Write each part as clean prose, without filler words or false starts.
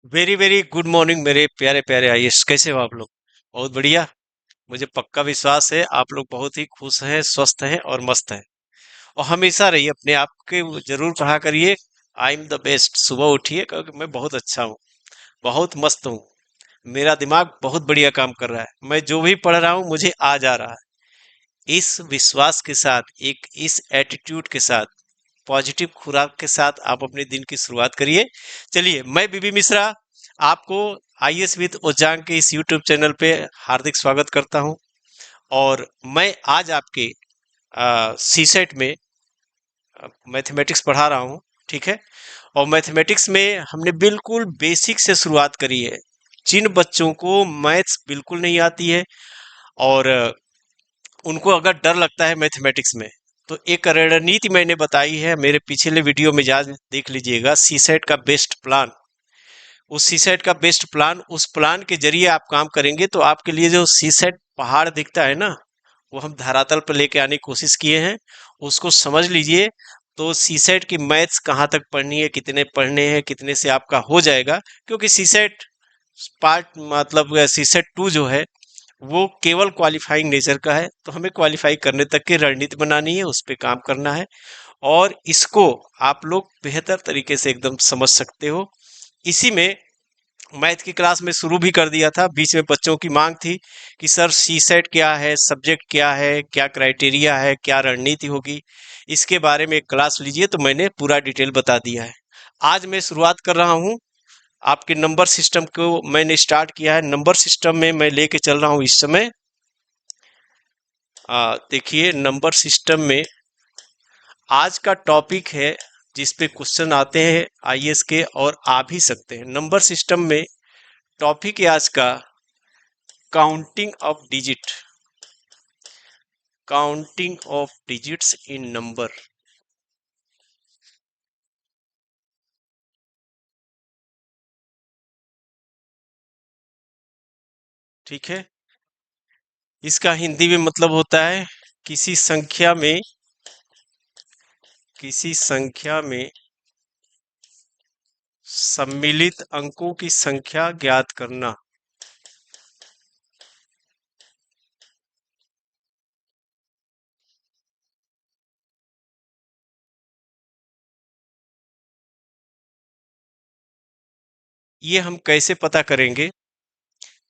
Very very good morning मेरे प्यारे प्यारे आईएएस। कैसे हो आप लोग? बहुत बढ़िया। मुझे पक्का विश्वास है आप लोग बहुत ही खुश हैं, स्वस्थ हैं और मस्त हैं। और हमेशा रहिए अपने आप के, जरूर कहा करिए आई एम द बेस्ट। सुबह उठिए क्योंकि मैं बहुत अच्छा हूँ, बहुत मस्त हूँ। मेरा दिमाग बहुत बढ़िया काम कर रहा है, मैं जो भी पढ़ रहा हूँ मुझे आ जा रहा है। इस विश्वास के साथ, एक इस एटीट्यूड के साथ, पॉजिटिव खुराक के साथ आप अपने दिन की शुरुआत करिए। चलिए, मैं बीबी मिश्रा आपको आईएएस विद ओजांग के इस यूट्यूब चैनल पे हार्दिक स्वागत करता हूं। और मैं आज आपके सीसेट में मैथमेटिक्स पढ़ा रहा हूं। ठीक है। और मैथमेटिक्स में हमने बिल्कुल बेसिक से शुरुआत करी है। जिन बच्चों को मैथ्स बिल्कुल नहीं आती है और उनको अगर डर लगता है मैथमेटिक्स में, तो एक रणनीति मैंने बताई है, मेरे पिछले वीडियो में जा देख लीजिएगा। सीसेट का बेस्ट प्लान, उस सीसेट का बेस्ट प्लान, उस प्लान के जरिए आप काम करेंगे तो आपके लिए जो सीसेट पहाड़ दिखता है ना, वो हम धरातल पर लेके आने की कोशिश किए हैं। उसको समझ लीजिए। तो सीसेट की मैथ्स कहाँ तक पढ़नी है, कितने पढ़ने हैं, कितने से आपका हो जाएगा। क्योंकि सीसेट पार्ट मतलब सीसेट टू जो है वो केवल क्वालिफाइंग नेचर का है, तो हमें क्वालिफाई करने तक की रणनीति बनानी है, उस पर काम करना है। और इसको आप लोग बेहतर तरीके से एकदम समझ सकते हो। इसी में मैथ की क्लास में शुरू भी कर दिया था। बीच में बच्चों की मांग थी कि सर सी सेट क्या है, सब्जेक्ट क्या है, क्या क्राइटेरिया है, क्या रणनीति होगी, इसके बारे में एक क्लास लीजिए। तो मैंने पूरा डिटेल बता दिया है। आज मैं शुरुआत कर रहा हूँ। आपके नंबर सिस्टम को मैंने स्टार्ट किया है। नंबर सिस्टम में मैं लेके चल रहा हूँ इस समय। देखिए, नंबर सिस्टम में आज का टॉपिक है जिस पे क्वेश्चन आते हैं आईएएस के, और आ भी सकते हैं। नंबर सिस्टम में टॉपिक है आज का counting of digit, counting of digits in number. ठीक है। इसका हिंदी में मतलब होता है किसी संख्या में, किसी संख्या में सम्मिलित अंकों की संख्या ज्ञात करना। ये हम कैसे पता करेंगे?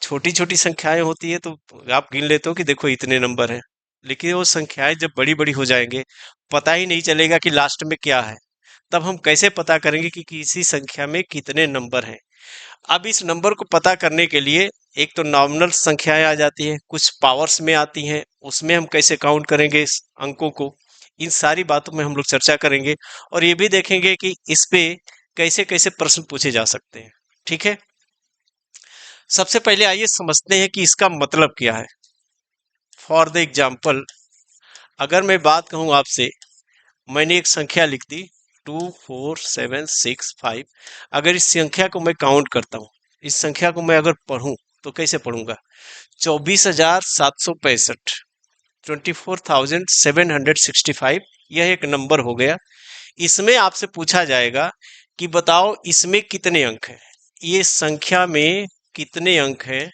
छोटी छोटी संख्याएं होती है तो आप गिन लेते हो कि देखो इतने नंबर हैं, लेकिन वो संख्याएं जब बड़ी बड़ी हो जाएंगे पता ही नहीं चलेगा कि लास्ट में क्या है। तब हम कैसे पता करेंगे कि किसी संख्या में कितने नंबर हैं? अब इस नंबर को पता करने के लिए एक तो नॉमिनल संख्याएं आ जाती हैं, कुछ पावर्स में आती हैं, उसमें हम कैसे काउंट करेंगे इस अंकों को, इन सारी बातों में हम लोग चर्चा करेंगे। और ये भी देखेंगे कि इस पे कैसे कैसे प्रश्न पूछे जा सकते हैं। ठीक है। सबसे पहले आइए समझते हैं कि इसका मतलब क्या है। फॉर द एग्जाम्पल, अगर मैं बात कहूं आपसे, मैंने एक संख्या लिख दी 24765। अगर इस संख्या को मैं काउंट करता हूँ, इस संख्या को मैं अगर पढ़ूं तो कैसे पढ़ूंगा? 24,765, 24,765, यह एक नंबर हो गया। इसमें आपसे पूछा जाएगा कि बताओ इसमें कितने अंक हैं, ये संख्या में कितने अंक हैं,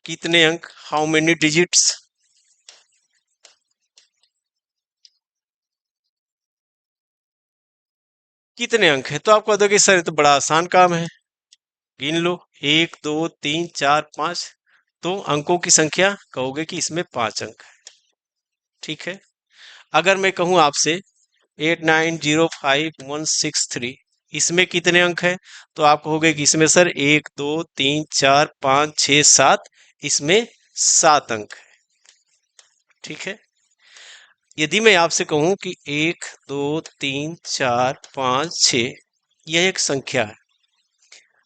कितने अंक, हाउ मेनी डिजिट्स, कितने अंक हैं। तो आप कहोगे कि सर ये तो बड़ा आसान काम है, गिन लो 1 2 3 4 5। तो अंकों की संख्या कहोगे कि इसमें 5 अंक है। ठीक है। अगर मैं कहूं आपसे 8905 163, इसमें कितने अंक हैं? तो आप कहोगे कि इसमें सर 1 2 3 4 5 6 7, इसमें 7 अंक है। ठीक है। यदि मैं आपसे कहूं कि 1 2 3 4 5 6, यह एक संख्या है।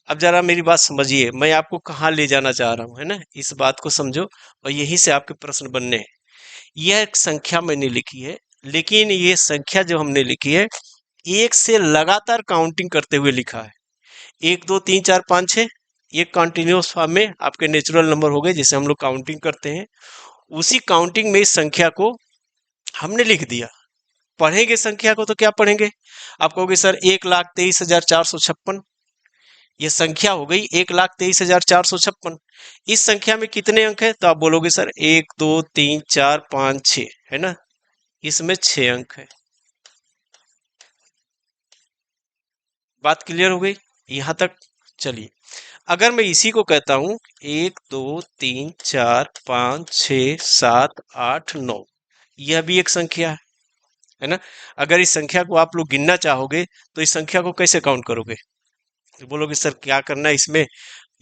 अब जरा मेरी बात समझिए, मैं आपको कहाँ ले जाना चाह रहा हूँ, है ना? इस बात को समझो और यहीं से आपके प्रश्न बनने हैं। यह एक संख्या मैंने लिखी है, लेकिन ये संख्या जो हमने लिखी है, एक से लगातार काउंटिंग करते हुए लिखा है। 1 2 3 4 5 6, ये कंटिन्यूअस फॉर्म में आपके नेचुरल नंबर हो गए जिसे हम लोग काउंटिंग करते हैं। उसी काउंटिंग में इस संख्या को हमने लिख दिया। पढ़ेंगे संख्या को तो क्या पढ़ेंगे? आप कहोगे सर 1,23,456, ये संख्या हो गई 1,23,456। इस संख्या में कितने अंक है? तो आप बोलोगे सर 1 2 3 4 5 6, है ना, इसमें 6 अंक है। बात क्लियर हो गई यहां तक? चलिए, अगर मैं इसी को कहता हूं 1 2 3 4 5 6 7 8 9, यह भी एक संख्या है ना। अगर इस संख्या को आप लोग गिनना चाहोगे तो इस संख्या को कैसे काउंट करोगे? तो बोलोगे सर क्या करना है इसमें,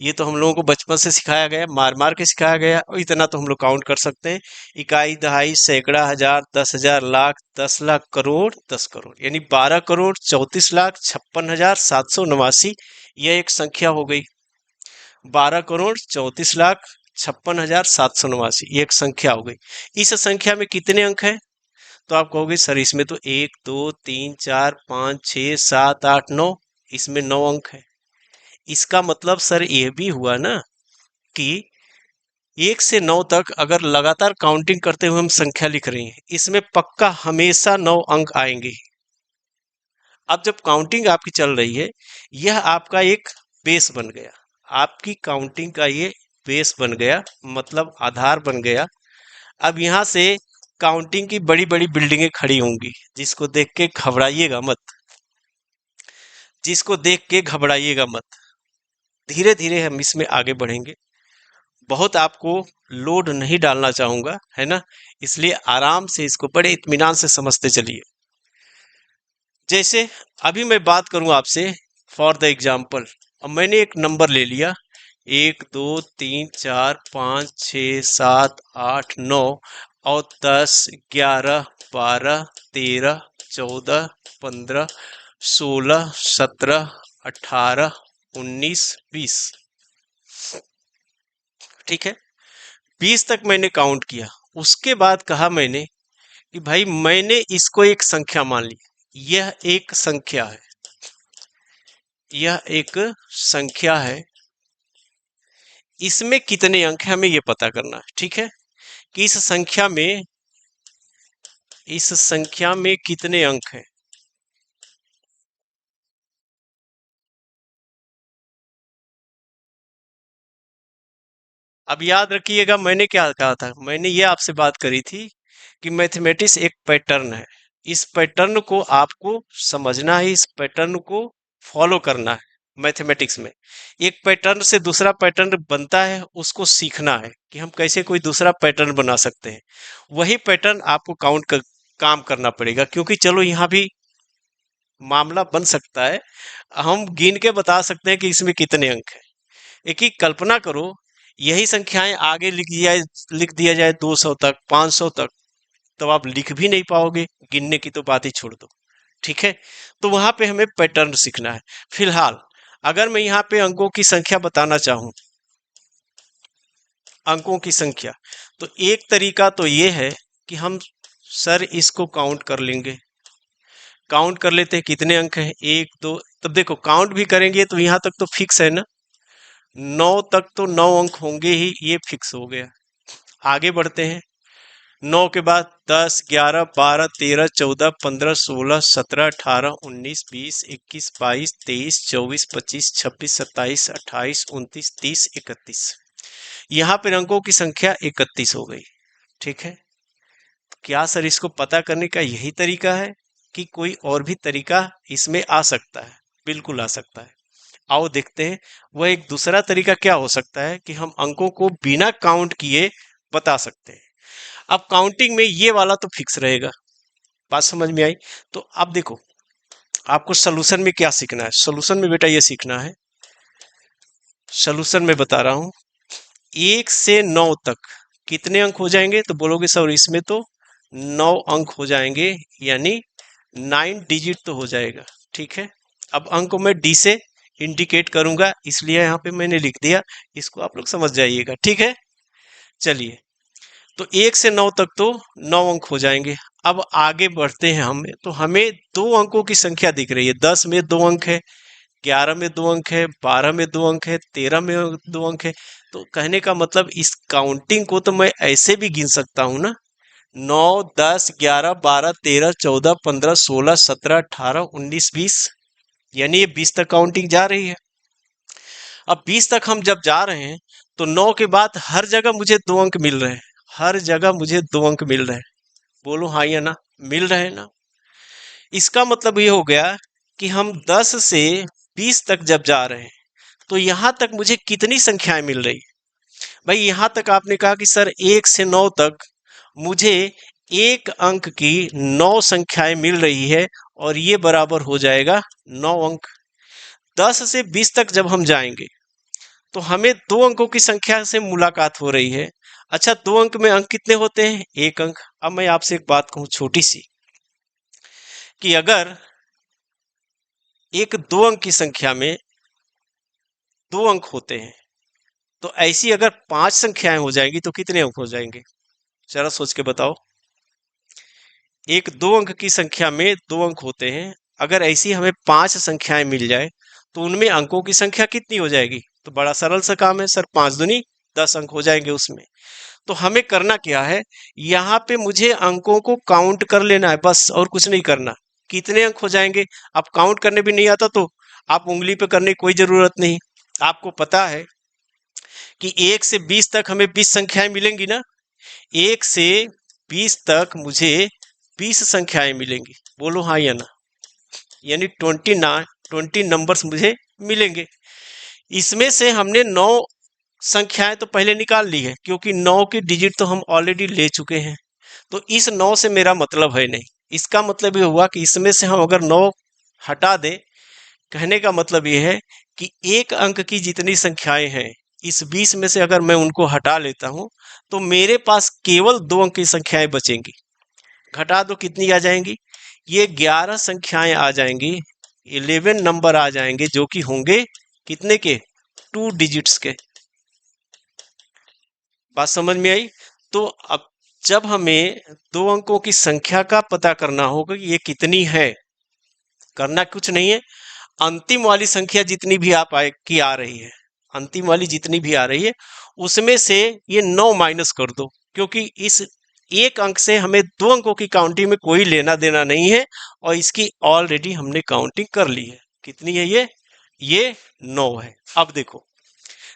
ये तो हम लोगों को बचपन से सिखाया गया, मार मार के सिखाया गया, और इतना तो हम लोग काउंट कर सकते हैं। इकाई, दहाई, सैकड़ा, हजार, 10,000, लाख, 10 लाख, करोड़, 10 करोड़, यानी 12,34,56,789, यह एक संख्या हो गई। 12,34,56,789, ये एक संख्या हो गई। इस संख्या में कितने अंक हैं? तो आप कहोगे सर इसमें तो 1 2 3 4 5 6 7 8 9, इसमें 9 अंक है। इसका मतलब सर यह भी हुआ ना कि 1 से 9 तक अगर लगातार काउंटिंग करते हुए हम संख्या लिख रहे हैं, इसमें पक्का हमेशा 9 अंक आएंगे। अब जब काउंटिंग आपकी चल रही है, यह आपका एक बेस बन गया, आपकी काउंटिंग का ये बेस बन गया, मतलब आधार बन गया। अब यहां से काउंटिंग की बड़ी बड़ी बिल्डिंगें खड़ी होंगी, जिसको देख के घबराइएगा मत, जिसको देख के घबराइएगा मत। धीरे धीरे हम इसमें आगे बढ़ेंगे, बहुत आपको लोड नहीं डालना चाहूंगा, है ना, इसलिए आराम से इसको बड़े इत्मीनान से समझते चलिए। जैसे अभी मैं बात करूं आपसे, फॉर द एग्जाम्पल, अब मैंने एक नंबर ले लिया 1 2 3 4 5 6 7 8 9 और 10 11 12 13 14 15 16 17 18 19 20, ठीक है, 20 तक मैंने काउंट किया। उसके बाद कहा मैंने कि भाई मैंने इसको एक संख्या मान ली, यह एक संख्या है, यह एक संख्या है, इसमें कितने अंक हैं हमें ये पता करना है, ठीक है, कि इस संख्या में कितने अंक हैं। अब याद रखिएगा मैंने क्या कहा था, मैंने ये आपसे बात करी थी कि मैथमेटिक्स एक पैटर्न है, इस पैटर्न को आपको समझना है, इस पैटर्न को फॉलो करना है। मैथमेटिक्स में एक पैटर्न से दूसरा पैटर्न बनता है, उसको सीखना है कि हम कैसे कोई दूसरा पैटर्न बना सकते हैं। वही पैटर्न आपको काम करना पड़ेगा, क्योंकि चलो यहाँ भी मामला बन सकता है, हम गिन के बता सकते हैं कि इसमें कितने अंक हैं। एक ही कल्पना करो, यही संख्याएं आगे लिख दिया जाए 200 तक, 500 तक, तो आप लिख भी नहीं पाओगे, गिनने की तो बात ही छोड़ दो, ठीक है। तो वहां पे हमें पैटर्न सीखना है। फिलहाल अगर मैं यहाँ पे अंकों की संख्या बताना चाहूं, अंकों की संख्या, तो एक तरीका तो ये है कि हम सर इसको काउंट कर लेंगे, काउंट कर लेते हैं कितने अंक हैं, 1 2, तब देखो काउंट भी करेंगे तो यहाँ तक तो फिक्स है ना, 9 तक तो 9 अंक होंगे ही, ये फिक्स हो गया। आगे बढ़ते हैं, 9 के बाद 10 11 12 13 14 15 16 17 18 19 20 21 22 23 24 25 26 27 28 29 30 31, यहाँ पर अंकों की संख्या 31 हो गई, ठीक है। क्या सर इसको पता करने का यही तरीका है कि कोई और भी तरीका इसमें आ सकता है? बिल्कुल आ सकता है, आओ देखते हैं। वह एक दूसरा तरीका क्या हो सकता है कि हम अंकों को बिना काउंट किए बता सकते हैं। अब काउंटिंग में ये वाला तो फिक्स रहेगा, बात समझ में आई? तो अब देखो, आपको सोल्यूशन में क्या सीखना है, सोल्यूशन में बेटा ये सीखना है, सोल्यूशन में बता रहा हूं, 1 से 9 तक कितने अंक हो जाएंगे? तो बोलोगे सर इसमें तो 9 अंक हो जाएंगे, यानी 9 डिजिट तो हो जाएगा, ठीक है। अब अंक को मैं डी से इंडिकेट करूंगा, इसलिए यहाँ पे मैंने लिख दिया, इसको आप लोग समझ जाइएगा, ठीक है। चलिए, तो 1 से 9 तक तो 9 अंक हो जाएंगे। अब आगे बढ़ते हैं, हमें 2 अंकों की संख्या दिख रही है, 10 में 2 अंक है, 11 में 2 अंक है, 12 में 2 अंक है, 13 में 2 अंक है। तो कहने का मतलब इस काउंटिंग को तो मैं ऐसे भी गिन सकता हूं ना, 9, 10, 11, 12, 13, 14, 15, 16, 17, 18, 19, 20, यानी ये 20 तक काउंटिंग जा रही है। अब 20 तक हम जब जा रहे हैं तो 9 के बाद हर जगह मुझे 2 अंक मिल रहे हैं। हर जगह मुझे 2 अंक मिल रहे हैं। बोलो हाँ या ना? मिल रहे हैं ना? इसका मतलब ये हो गया कि हम 10 से 20 तक जब जा रहे हैं तो यहां तक मुझे कितनी संख्याएं मिल रही है? भाई यहां तक आपने कहा कि सर 1 से 9 तक मुझे 1 अंक की 9 संख्याएं मिल रही है और ये बराबर हो जाएगा 9 अंक। 10 से 20 तक जब हम जाएंगे तो हमें 2 अंकों की संख्या से मुलाकात हो रही है। अच्छा, 2 अंक में अंक कितने होते हैं? 1 अंक। अब मैं आपसे एक बात कहूं छोटी सी, कि अगर एक 2 अंक की संख्या में 2 अंक होते हैं तो ऐसी अगर 5 संख्याएं हो जाएंगी तो कितने अंक हो जाएंगे? जरा सोच के बताओ। एक 2 अंक की संख्या में 2 अंक होते हैं, अगर ऐसी हमें 5 संख्याएं मिल जाए तो उनमें अंकों की संख्या कितनी हो जाएगी? तो बड़ा सरल सा काम है सर, 5 दूनी 10 अंक हो जाएंगे उसमें। तो हमें करना क्या है, यहाँ पे मुझे अंकों को काउंट कर लेना है बस, और कुछ नहीं करना। कितने अंक हो जाएंगे? अब काउंट करने भी नहीं आता तो आप उंगली पे करने की कोई जरूरत नहीं। आपको पता है कि 1 से 20 तक हमें 20 संख्याएं मिलेंगी ना। 1 से 20 तक मुझे 20 संख्याएं मिलेंगी। बोलो हाँ या ना? यानी 20 नंबर्स मुझे मिलेंगे। इसमें से हमने 9 संख्याएं तो पहले निकाल ली है, क्योंकि 9 की डिजिट तो हम ऑलरेडी ले चुके हैं। तो इस 9 से मेरा मतलब है नहीं। इसका मतलब ये हुआ कि इसमें से हम अगर 9 हटा दें, कहने का मतलब ये है कि 1 अंक की जितनी संख्याएं हैं, इस 20 में से अगर मैं उनको हटा लेता हूं तो मेरे पास केवल 2 अंक की संख्याएं बचेंगी। घटा दो कितनी आ जाएंगी? ये 11 संख्याएं आ जाएंगी। 11 नंबर आ जाएंगे जो कि होंगे कितने के? 2 डिजिट्स के। बात समझ में आई? तो अब जब हमें 2 अंकों की संख्या का पता करना होगा कि ये कितनी है, करना कुछ नहीं है। अंतिम वाली संख्या जितनी भी आप आए की आ रही है, अंतिम वाली जितनी भी आ रही है, उसमें से ये 9 माइनस कर दो, क्योंकि इस 1 अंक से हमें 2 अंकों की काउंटिंग में कोई लेना देना नहीं है, और इसकी ऑलरेडी हमने काउंटिंग कर ली है। कितनी है ये 9 है। अब देखो,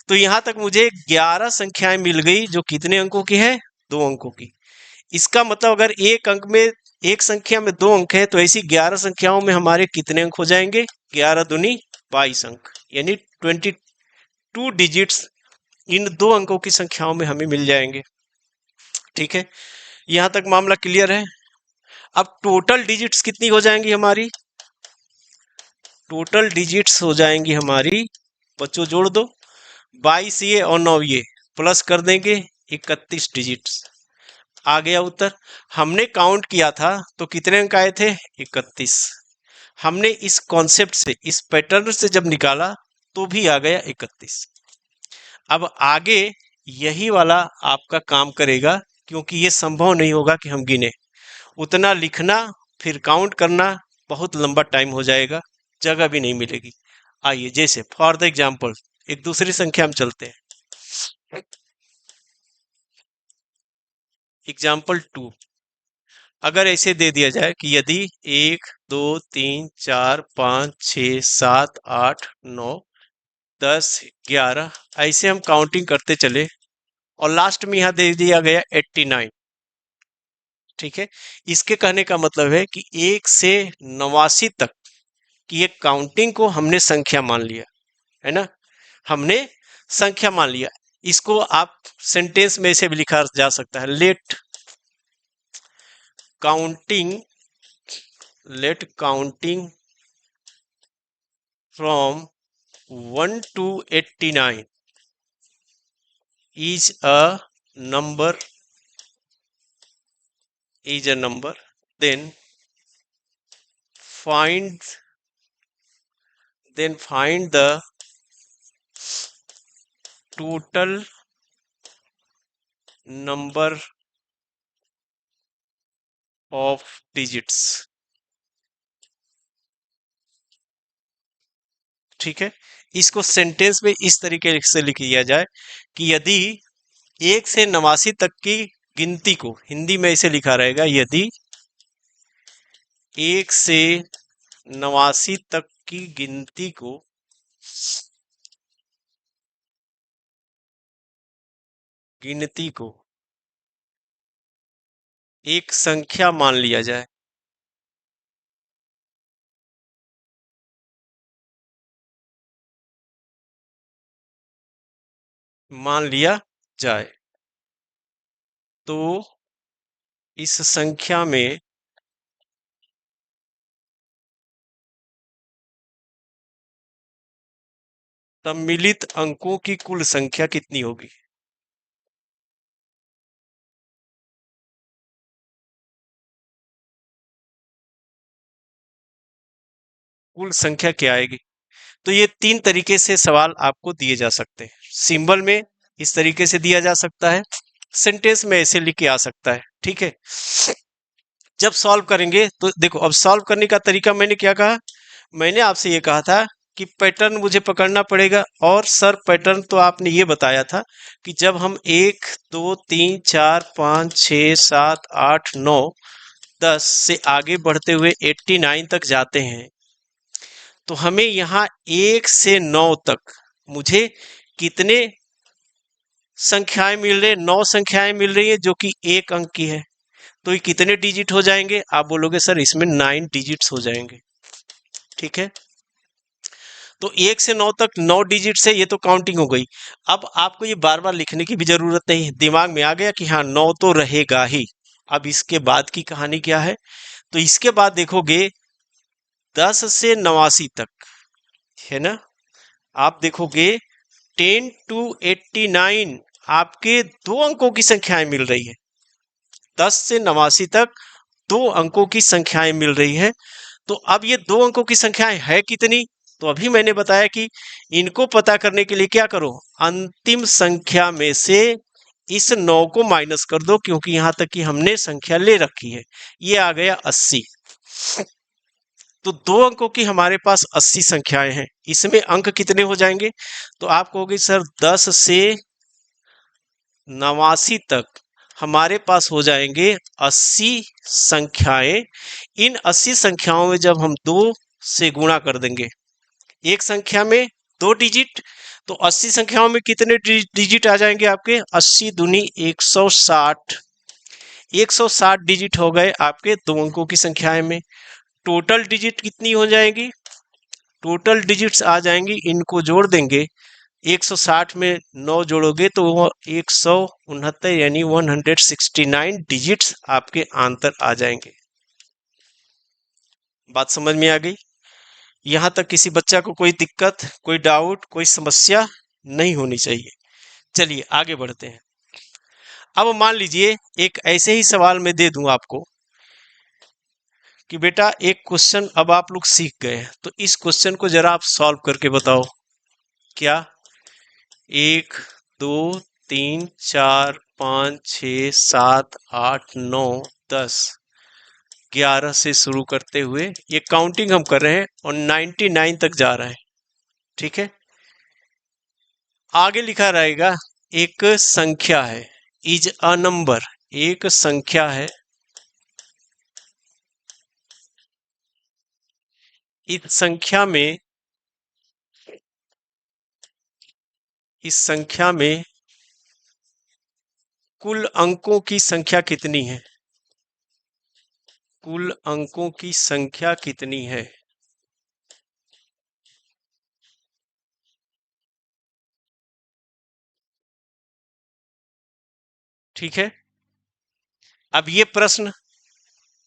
तो यहां तक मुझे 11 संख्याएं मिल गई जो कितने अंकों की है? 2 अंकों की। इसका मतलब अगर एक संख्या में 2 अंक है तो ऐसी 11 संख्याओं में हमारे कितने अंक हो जाएंगे? 11 दूनी 22 अंक, यानी 22 डिजिट्स इन 2 अंकों की संख्याओं में हमें मिल जाएंगे। ठीक है, यहां तक मामला क्लियर है। अब टोटल डिजिट्स कितनी हो जाएंगी हमारी? टोटल डिजिट्स हो जाएंगी हमारी, बच्चों जोड़ दो, 22 ये और 9 ये, प्लस कर देंगे 31 डिजिट्स। आ गया उत्तर। हमने काउंट किया था तो कितने अंक आए थे? 31। हमने इस कॉन्सेप्ट से, इस पैटर्न से जब निकाला तो भी आ गया 31। अब आगे यही वाला आपका काम करेगा, क्योंकि ये संभव नहीं होगा कि हम गिने। उतना लिखना फिर काउंट करना बहुत लंबा टाइम हो जाएगा, जगह भी नहीं मिलेगी। आइए, जैसे फॉर द एग्जाम्पल एक दूसरी संख्या में चलते हैं। एग्जाम्पल 2, अगर ऐसे दे दिया जाए कि यदि 1, 2, 3, 4, 5, 6, 7, 8, 9, 10, 11 ऐसे हम काउंटिंग करते चले और लास्ट में यहां दे दिया गया 89। ठीक है, इसके कहने का मतलब है कि 1 से 89 तक की एक काउंटिंग को हमने संख्या मान लिया, है ना? हमने संख्या मान लिया। इसको आप सेंटेंस में ऐसे भी लिखा जा सकता है, counting let counting from 1 to 89 is a number, then find the total number of digits। ठीक है, इसको सेंटेंस में इस तरीके से लिख लिया जाए कि यदि 1 से 89 तक की गिनती को, हिंदी में ऐसे लिखा रहेगा, यदि 1 से 89 तक की गिनती को एक संख्या मान लिया जाए, मान लिया जाए तो इस संख्या में सम्मिलित अंकों की कुल संख्या कितनी होगी? कुल संख्या क्या आएगी? तो ये 3 तरीके से सवाल आपको दिए जा सकते हैं। सिंबल में इस तरीके से दिया जा सकता है, सेंटेंस में ऐसे लिख के आ सकता है। ठीक है, जब सॉल्व करेंगे तो देखो, अब सॉल्व करने का तरीका मैंने क्या कहा, मैंने आपसे ये कहा था कि पैटर्न मुझे पकड़ना पड़ेगा। और सर पैटर्न तो आपने ये बताया था कि जब हम 1 2 3 4 5 6 7 8 9 10 से आगे बढ़ते हुए 89 तक जाते हैं, तो हमें यहाँ 1 से 9 तक मुझे कितने संख्याएं मिल रही है? 9 संख्याएं मिल रही है, जो कि 1 अंक की है। तो ये कितने डिजिट हो जाएंगे? आप बोलोगे सर इसमें 9 डिजिट्स हो जाएंगे। ठीक है, तो 1 से 9 तक 9 डिजिट से ये तो काउंटिंग हो गई। अब आपको ये बार बार लिखने की भी जरूरत नहीं है, दिमाग में आ गया कि हाँ 9 तो रहेगा ही। अब इसके बाद की कहानी क्या है? तो इसके बाद देखोगे 10 से 89 तक, है ना, आप देखोगे 10 to 89 आपके 2 अंकों की संख्याएं मिल रही है। 10 से 89 तक 2 अंकों की संख्याएं मिल रही है। तो अब ये 2 अंकों की संख्याएं है कितनी? तो अभी मैंने बताया कि इनको पता करने के लिए क्या करो, अंतिम संख्या में से इस 9 को माइनस कर दो, क्योंकि यहां तक कि हमने संख्या ले रखी है। ये आ गया 80। तो 2 अंकों की हमारे पास 80 संख्याएं हैं। इसमें अंक कितने हो जाएंगे? तो आप कहोगे सर 10 से 89 तक हमारे पास हो जाएंगे 80 संख्याएं। इन 80 संख्याओं में जब हम 2 से गुणा कर देंगे, एक संख्या में 2 डिजिट, तो 80 संख्याओं में कितने डिजिट आ जाएंगे आपके? 80 दूनी 160। 160 डिजिट हो गए आपके 2 अंकों की संख्याएं में। टोटल डिजिट कितनी हो जाएगी? टोटल डिजिट्स आ जाएंगी, इनको जोड़ देंगे, 160 में 9 जोड़ोगे तो वो 169, यानी 169 डिजिट्स आपके आंसर आ जाएंगे। बात समझ में आ गई? यहां तक किसी बच्चा को कोई दिक्कत, कोई डाउट, कोई समस्या नहीं होनी चाहिए। चलिए आगे बढ़ते हैं। अब मान लीजिए एक ऐसे ही सवाल मैं दे दूं आपको कि बेटा एक क्वेश्चन अब आप लोग सीख गए हैं, तो इस क्वेश्चन को जरा आप सॉल्व करके बताओ। क्या 1 2 3 4 5 6 7 8 9 10 11 से शुरू करते हुए ये काउंटिंग हम कर रहे हैं और 99 तक जा रहे हैं। ठीक है, आगे लिखा रहेगा एक संख्या है, इज अ नंबर, एक संख्या है, इस संख्या में कुल अंकों की संख्या कितनी है? कुल अंकों की संख्या कितनी है? ठीक है, अब ये प्रश्न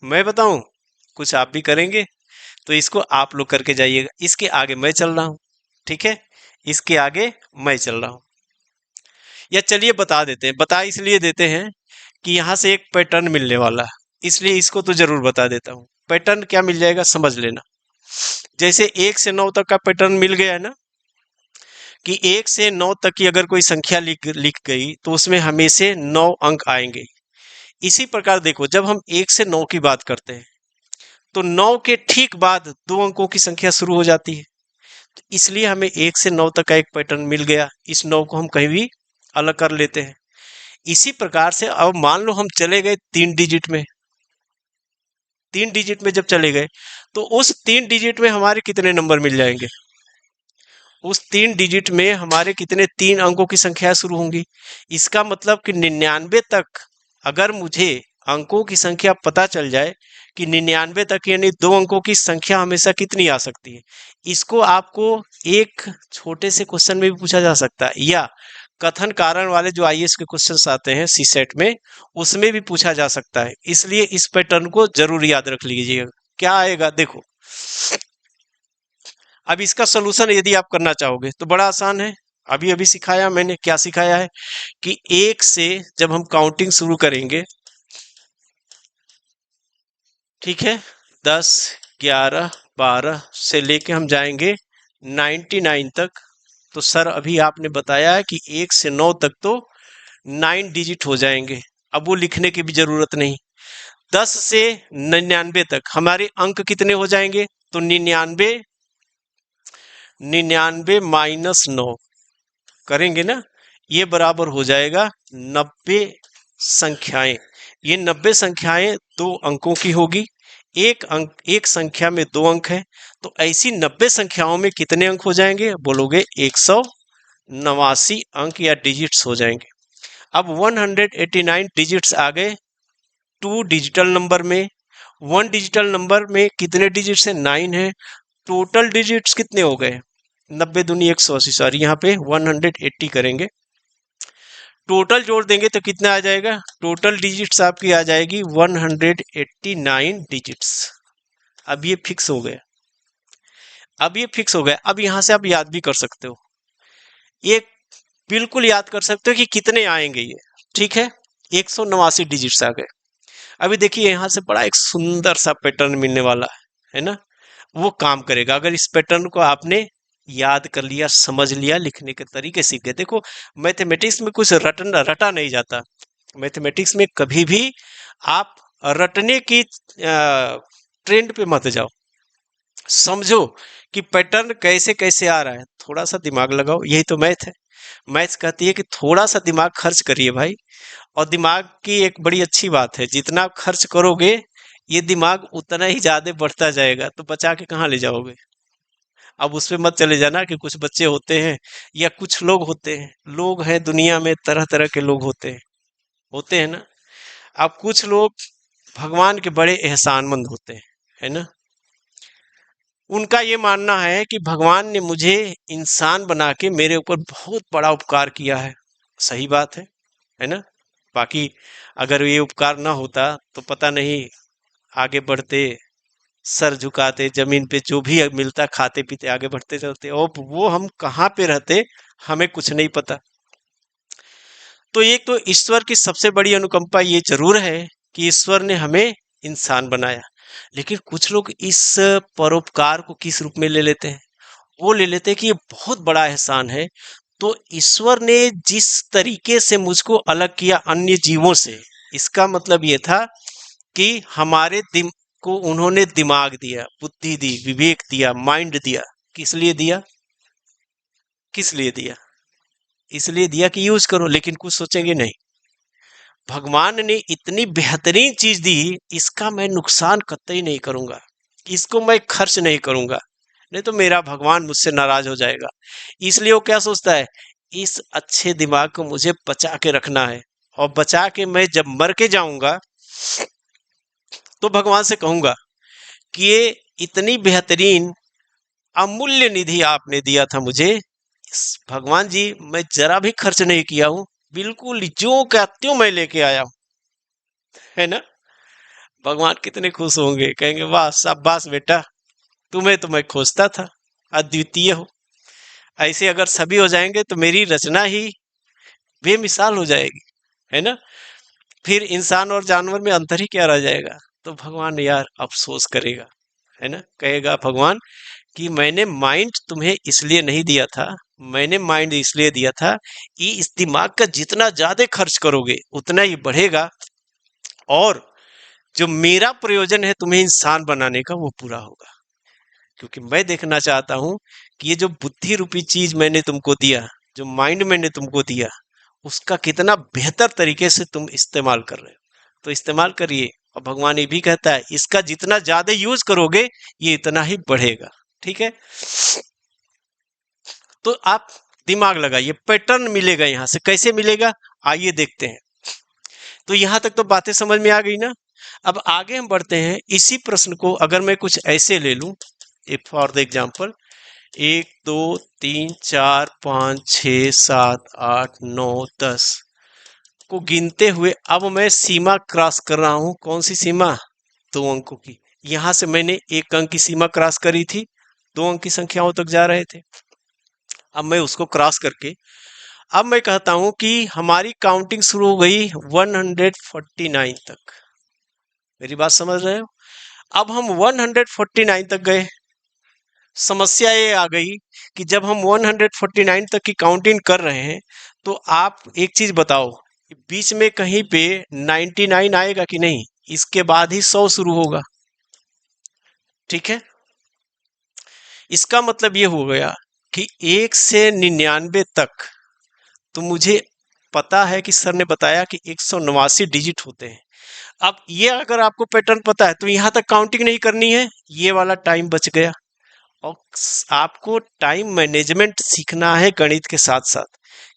मैं बताऊं, कुछ आप भी करेंगे, तो इसको आप लोग करके जाइएगा। इसके आगे मैं चल रहा हूं। ठीक है, इसके आगे मैं चल रहा हूं, या चलिए बता देते हैं। बता इसलिए देते हैं कि यहां से एक पैटर्न मिलने वाला है, इसलिए इसको तो जरूर बता देता हूं। पैटर्न क्या मिल जाएगा समझ लेना। जैसे 1 से 9 तक का पैटर्न मिल गया है ना, कि 1 से 9 तक की अगर कोई संख्या लिख लिख गई तो उसमें हमेशा 9 अंक आएंगे। इसी प्रकार देखो, जब हम 1 से 9 की बात करते हैं तो 9 के ठीक बाद 2 अंकों की संख्या शुरू हो जाती है। तो इसलिए हमें 1 से 9 तक का एक पैटर्न मिल गया। इस 9 को हम कहीं भी अलग कर लेते हैं। इसी प्रकार से अब मान लो हम चले गए 3 डिजिट में, 3 डिजिट में जब चले गए तो उस 3 डिजिट में हमारे कितने नंबर मिल जाएंगे? उस 3 डिजिट में हमारे कितने 3 अंकों की संख्या शुरू होंगी। इसका मतलब कि 99 तक अगर मुझे अंकों की संख्या पता चल जाए कि 99 तक यानी 2 अंकों की संख्या हमेशा कितनी आ सकती है, इसको आपको एक छोटे से क्वेश्चन में भी पूछा जा सकता है, या कथन कारण वाले जो आईएएस के क्वेश्चंस आते हैं सी सेट में, उसमें भी पूछा जा सकता है। इसलिए इस पैटर्न को जरूर याद रख लीजिएगा। क्या आएगा देखो। अब इसका सोल्यूशन यदि आप करना चाहोगे तो बड़ा आसान है। अभी अभी सिखाया मैंने, क्या सिखाया है कि 1 से जब हम काउंटिंग शुरू करेंगे, ठीक है, 10, 11, 12 से लेके हम जाएंगे 99 तक। तो सर अभी आपने बताया है कि 1 से 9 तक तो 9 डिजिट हो जाएंगे, अब वो लिखने की भी जरूरत नहीं। 10 से 99 तक हमारे अंक कितने हो जाएंगे? तो 99, 99 -9 करेंगे ना, ये बराबर हो जाएगा 90 संख्याएं। ये 90 संख्याएं 2 अंकों की होगी। एक अंक, एक संख्या में 2 अंक है, तो ऐसी 90 संख्याओं में कितने अंक हो जाएंगे? बोलोगे 189 अंक या डिजिट्स हो जाएंगे। अब 189 डिजिट्स आ गए 2 डिजिटल नंबर में। 1 डिजिटल नंबर में कितने डिजिट्स है? 9 है। टोटल डिजिट्स कितने हो गए? 90 दूनी 180, सॉरी यहाँ पे 180 करेंगे। टोटल जोड़ देंगे तो कितना आ जाएगा? टोटल डिजिट्स आपकी आ जाएगी 189 डिजिट्स। अब ये फिक्स हो गया, अब ये फिक्स हो गया। अब यहां से आप याद भी कर सकते हो, ये बिल्कुल याद कर सकते हो कि कितने आएंगे ये, ठीक है। 189 डिजिट्स आ गए। अभी देखिए यहां से बड़ा एक सुंदर सा पैटर्न मिलने वाला है ना, वो काम करेगा अगर इस पैटर्न को आपने याद कर लिया, समझ लिया, लिखने के तरीके सीख गए। देखो मैथमेटिक्स में कुछ रटा नहीं जाता। मैथमेटिक्स में कभी भी आप रटने की ट्रेंड पे मत जाओ, समझो कि पैटर्न कैसे कैसे आ रहा है, थोड़ा सा दिमाग लगाओ, यही तो मैथ है। मैथ्स कहती है कि थोड़ा सा दिमाग खर्च करिए भाई। और दिमाग की एक बड़ी अच्छी बात है, जितना आप खर्च करोगे ये दिमाग उतना ही ज्यादा बढ़ता जाएगा, तो बचा के कहाँ ले जाओगे? अब उस पे मत चले जाना कि कुछ बच्चे होते हैं या कुछ लोग होते हैं, लोग हैं दुनिया में, तरह तरह के लोग होते हैं ना। अब कुछ लोग भगवान के बड़े एहसानमंद होते हैं, है ना। उनका ये मानना है कि भगवान ने मुझे इंसान बना के मेरे ऊपर बहुत बड़ा उपकार किया है। सही बात है ना। बाकी अगर ये उपकार ना होता तो पता नहीं आगे बढ़ते, सर झुकाते, जमीन पे जो भी मिलता खाते पीते आगे बढ़ते चलते, और वो हम कहाँ पे रहते हमें कुछ नहीं पता। तो एक तो ईश्वर की सबसे बड़ी अनुकंपा ये जरूर है कि ईश्वर ने हमें इंसान बनाया। लेकिन कुछ लोग इस परोपकार को किस रूप में ले लेते हैं? वो ले लेते हैं कि ये बहुत बड़ा एहसान है। तो ईश्वर ने जिस तरीके से मुझको अलग किया अन्य जीवों से, इसका मतलब ये था कि हमारे दिम को उन्होंने दिमाग दिया, बुद्धि दी, विवेक दिया, माइंड दिया। किस लिए दिया? किस लिए दिया? इसलिए दिया कि यूज करो। लेकिन कुछ सोचेंगे नहीं, भगवान ने इतनी बेहतरीन चीज दी, इसका मैं नुकसान कतई नहीं करूंगा, इसको मैं खर्च नहीं करूंगा, नहीं तो मेरा भगवान मुझसे नाराज हो जाएगा। इसलिए वो क्या सोचता है, इस अच्छे दिमाग को मुझे बचा के रखना है, और बचा के मैं जब मर के जाऊंगा तो भगवान से कहूंगा कि ये इतनी बेहतरीन अमूल्य निधि आपने दिया था मुझे, भगवान जी मैं जरा भी खर्च नहीं किया हूं, बिल्कुल जो क्या त्यों मैं लेके आया हूं, है ना। भगवान कितने खुश होंगे, कहेंगे वाह शाबाश बेटा, तुम्हें तो मैं खोजता था, अद्वितीय हो। ऐसे अगर सभी हो जाएंगे तो मेरी रचना ही बेमिसाल हो जाएगी, है ना। फिर इंसान और जानवर में अंतर ही क्या रह जाएगा? तो भगवान यार अफसोस करेगा, है ना, कहेगा भगवान कि मैंने माइंड तुम्हें इसलिए नहीं दिया था, मैंने माइंड इसलिए दिया था कि इस दिमाग का जितना ज्यादा खर्च करोगे उतना ही बढ़ेगा, और जो मेरा प्रयोजन है तुम्हें इंसान बनाने का वो पूरा होगा। क्योंकि मैं देखना चाहता हूं कि ये जो बुद्धि रूपी चीज मैंने तुमको दिया, जो माइंड मैंने तुमको दिया, उसका कितना बेहतर तरीके से तुम इस्तेमाल कर रहे हो। तो इस्तेमाल करिए, और भगवान ये भी कहता है इसका जितना ज्यादा यूज करोगे ये इतना ही बढ़ेगा। ठीक है, तो आप दिमाग लगाइए, पैटर्न मिलेगा यहां से। कैसे मिलेगा आइए देखते हैं। तो यहां तक तो बातें समझ में आ गई ना। अब आगे हम बढ़ते हैं। इसी प्रश्न को अगर मैं कुछ ऐसे ले लूं, फॉर द एग्जाम्पल 1 2 3 4 5 6 7 8 9 10 को गिनते हुए अब मैं सीमा क्रॉस कर रहा हूं। कौन सी सीमा? 2 अंकों की। यहां से मैंने 1 अंक की सीमा क्रॉस करी थी, 2 अंक की संख्याओं तक जा रहे थे। अब मैं उसको क्रॉस करके अब मैं कहता हूं कि हमारी काउंटिंग शुरू हो गई 149 तक। मेरी बात समझ रहे हो? अब हम 149 तक गए। समस्या ये आ गई कि जब हम 149 तक की काउंटिंग कर रहे हैं तो आप एक चीज बताओ, बीच में कहीं पे 99 आएगा कि नहीं? इसके बाद ही 100 शुरू होगा। ठीक है, इसका मतलब ये हो गया कि 1 से 99 तक, तो मुझे पता है कि सर ने बताया कि 189 डिजिट होते हैं। अब ये अगर आपको पैटर्न पता है तो यहां तक काउंटिंग नहीं करनी है, ये वाला टाइम बच गया। और आपको टाइम मैनेजमेंट सीखना है गणित के साथ साथ,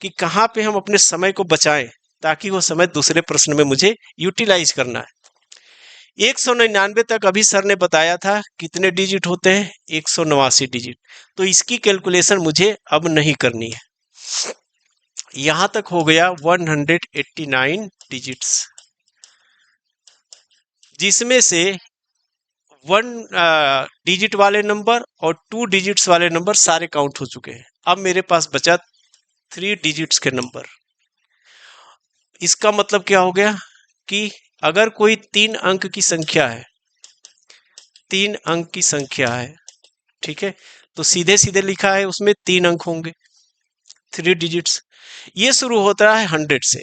कि कहाँ पे हम अपने समय को बचाएं ताकि वो समय दूसरे प्रश्न में मुझे यूटिलाइज करना है। 199 तक अभी सर ने बताया था कितने डिजिट होते हैं? 189 डिजिट। तो इसकी कैलकुलेशन मुझे अब नहीं करनी है। यहां तक हो गया 189 डिजिट्स, जिसमें से 1 डिजिट वाले नंबर और 2 डिजिट्स वाले नंबर सारे काउंट हो चुके हैं। अब मेरे पास बचा 3 डिजिट्स के नंबर। इसका मतलब क्या हो गया कि अगर कोई 3 अंक की संख्या है, 3 अंक की संख्या है, ठीक है, तो सीधे सीधे लिखा है उसमें 3 अंक होंगे, 3 डिजिट्स। ये शुरू होता है 100 से।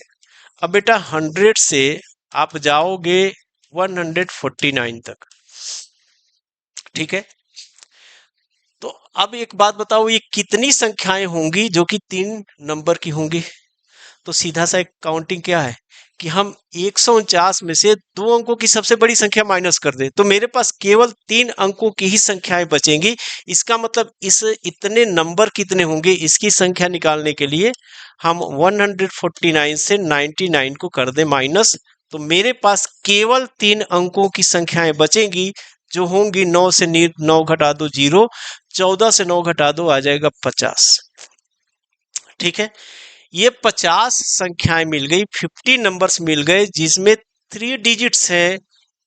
अब बेटा 100 से आप जाओगे 149 तक। ठीक है, तो अब एक बात बताओ, ये कितनी संख्याएं होंगी जो कि 3 नंबर की होंगी? तो सीधा सा एक काउंटिंग क्या है कि हम 149 में से 2 अंकों की सबसे बड़ी संख्या माइनस कर दे, तो मेरे पास केवल 3 अंकों की ही संख्याएं बचेंगी। इसका मतलब इस इतने नंबर कितने होंगे इसकी संख्या निकालने के लिए हम 149 से 99 को कर दे माइनस, तो मेरे पास केवल 3 अंकों की संख्याएं बचेंगी जो होंगी 9 से 9 घटा दो 0, 14 से 9 घटा दो आ जाएगा 50। ठीक है, ये 50 संख्याएं मिल गई, 50 नंबर्स मिल गए जिसमें 3 डिजिट्स है।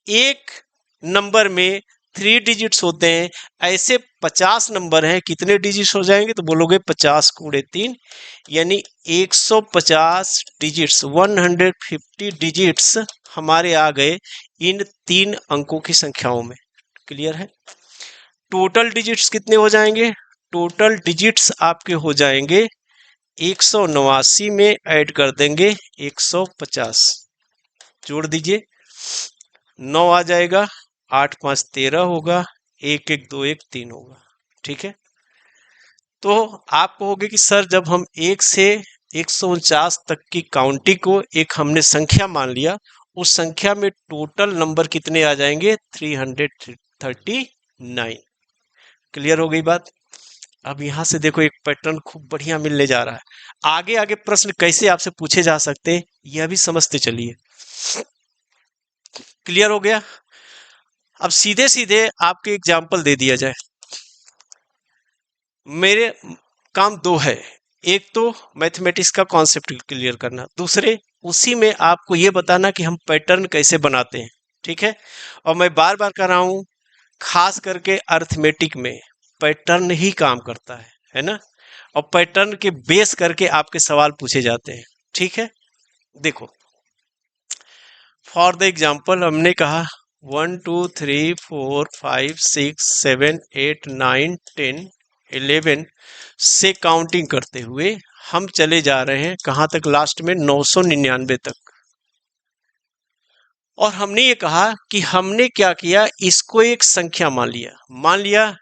एक नंबर में 3 डिजिट्स होते हैं। ऐसे 50 नंबर हैं, कितने डिजिट्स हो जाएंगे? तो बोलोगे 50 गुणे 3, यानी 150 डिजिट्स, 150 डिजिट्स हमारे आ गए इन 3 अंकों की संख्याओं में। क्लियर है? टोटल डिजिट्स कितने हो जाएंगे? टोटल डिजिट्स आपके हो जाएंगे 189 में ऐड कर देंगे 150, जोड़ दीजिए 9 आ जाएगा, 8 5 13 होगा, 1 1 2 1 3 होगा। ठीक है, तो आप कहोगे कि सर जब हम 1 से 149 तक की काउंटिंग को एक हमने संख्या मान लिया, उस संख्या में टोटल नंबर कितने आ जाएंगे? 339। क्लियर हो गई बात? अब यहां से देखो एक पैटर्न खूब बढ़िया मिलने जा रहा है। आगे आगे प्रश्न कैसे आपसे पूछे जा सकते हैं यह भी समझते चलिए। क्लियर हो गया? अब सीधे सीधे आपके एग्जाम्पल दे दिया जाए। मेरे काम 2 है, एक तो मैथमेटिक्स का कॉन्सेप्ट क्लियर करना, दूसरे उसी में आपको ये बताना कि हम पैटर्न कैसे बनाते हैं। ठीक है, और मैं बार बार कर रहा हूं, खास करके अर्थमेटिक में पैटर्न ही काम करता है ना? और पैटर्न के बेस करके आपके सवाल पूछे जाते हैं। ठीक है, देखो फॉर द एग्जाम्पल हमने कहा 1 2 3 4 5 6 7 8 9 10 11 से काउंटिंग करते हुए हम चले जा रहे हैं कहां तक? लास्ट में 999 तक। और हमने ये कहा कि हमने क्या किया, इसको एक संख्या मान लिया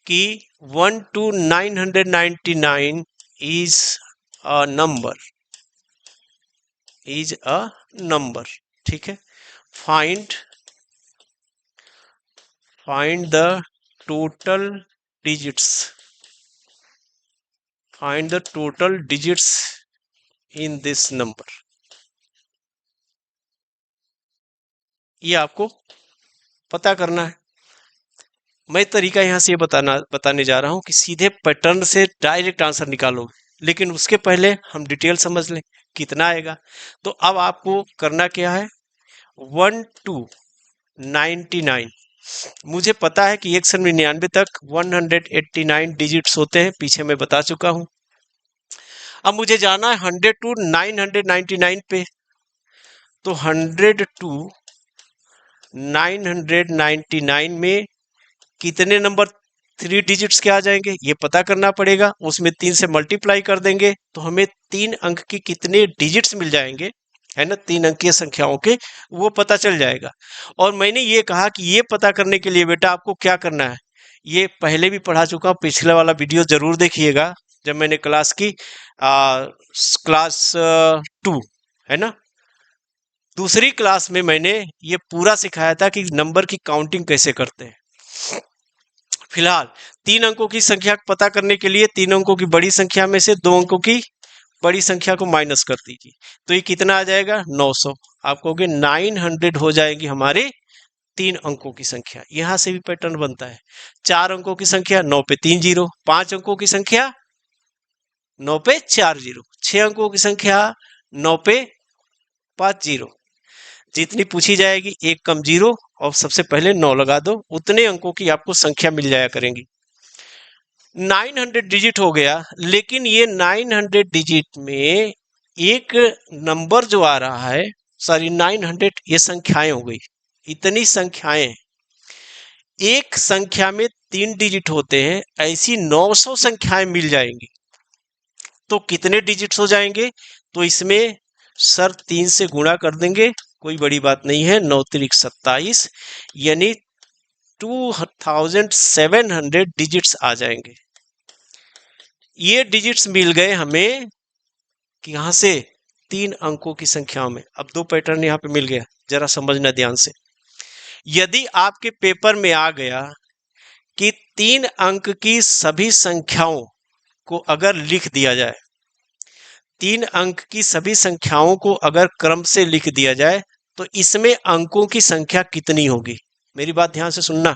कि 1 to 999 is a number. Is a number. ठीक है, find find the total digits, find the total digits in this number. ये आपको पता करना है। मैं तरीका यहाँ से ये बताने जा रहा हूँ कि सीधे पैटर्न से डायरेक्ट आंसर निकालोगे, लेकिन उसके पहले हम डिटेल समझ लें कितना आएगा। तो अब आपको करना क्या है, 1 to 99, मुझे पता है कि 1 से 99 तक 189 डिजिट्स होते हैं, पीछे मैं बता चुका हूं। अब मुझे जाना है 100 to 999 पे, तो 100 to 999 में कितने नंबर 3 डिजिट्स के आ जाएंगे ये पता करना पड़ेगा। उसमें 3 से मल्टीप्लाई कर देंगे तो हमें 3 अंक की कितने डिजिट्स मिल जाएंगे, है ना, 3 अंकीय संख्याओं के, वो पता चल जाएगा। और मैंने ये कहा कि ये पता करने के लिए बेटा आपको क्या करना है, ये पहले भी पढ़ा चुका हूँ, पिछले वाला वीडियो जरूर देखिएगा जब मैंने क्लास की क्लास 2, है ना, दूसरी क्लास में मैंने ये पूरा सिखाया था कि नंबर की काउंटिंग कैसे करते हैं। फिलहाल 3 अंकों की संख्या पता करने के लिए 3 अंकों की बड़ी संख्या में से 2 अंकों की बड़ी संख्या को माइनस कर दीजिए, तो ये कितना आ जाएगा, 900। आप कहोगे 900 हो जाएगी हमारे 3 अंकों की संख्या। यहां से भी पैटर्न बनता है। 4 अंकों की संख्या 9 पे 3 जीरो, 5 अंकों की संख्या 9 पे 4 जीरो, 6 अंकों की संख्या 9 पे 5 जीरो। जितनी पूछी जाएगी एक कम जीरो और सबसे पहले 9 लगा दो, उतने अंकों की आपको संख्या मिल जाया करेंगी। 900 डिजिट हो गया, लेकिन ये 900 डिजिट में एक नंबर जो आ रहा है, सॉरी 900 ये संख्याएं हो गई, इतनी संख्याएं, एक संख्या में 3 डिजिट होते हैं, ऐसी 900 संख्याएं मिल जाएंगी। तो कितने डिजिट्स हो जाएंगे, तो इसमें सर 3 से गुणा कर देंगे, कोई बड़ी बात नहीं है, 9 त्रिक 27, यानी 2700 डिजिट्स आ जाएंगे। ये डिजिट्स मिल गए हमें कि यहां से 3 अंकों की संख्याओं में। अब 2 पैटर्न यहां पे मिल गया, जरा समझना ध्यान से। यदि आपके पेपर में आ गया कि 3 अंक की सभी संख्याओं को अगर लिख दिया जाए, 3 अंक की सभी संख्याओं को अगर क्रम से लिख दिया जाए, तो इसमें अंकों की संख्या कितनी होगी। मेरी बात ध्यान से सुनना,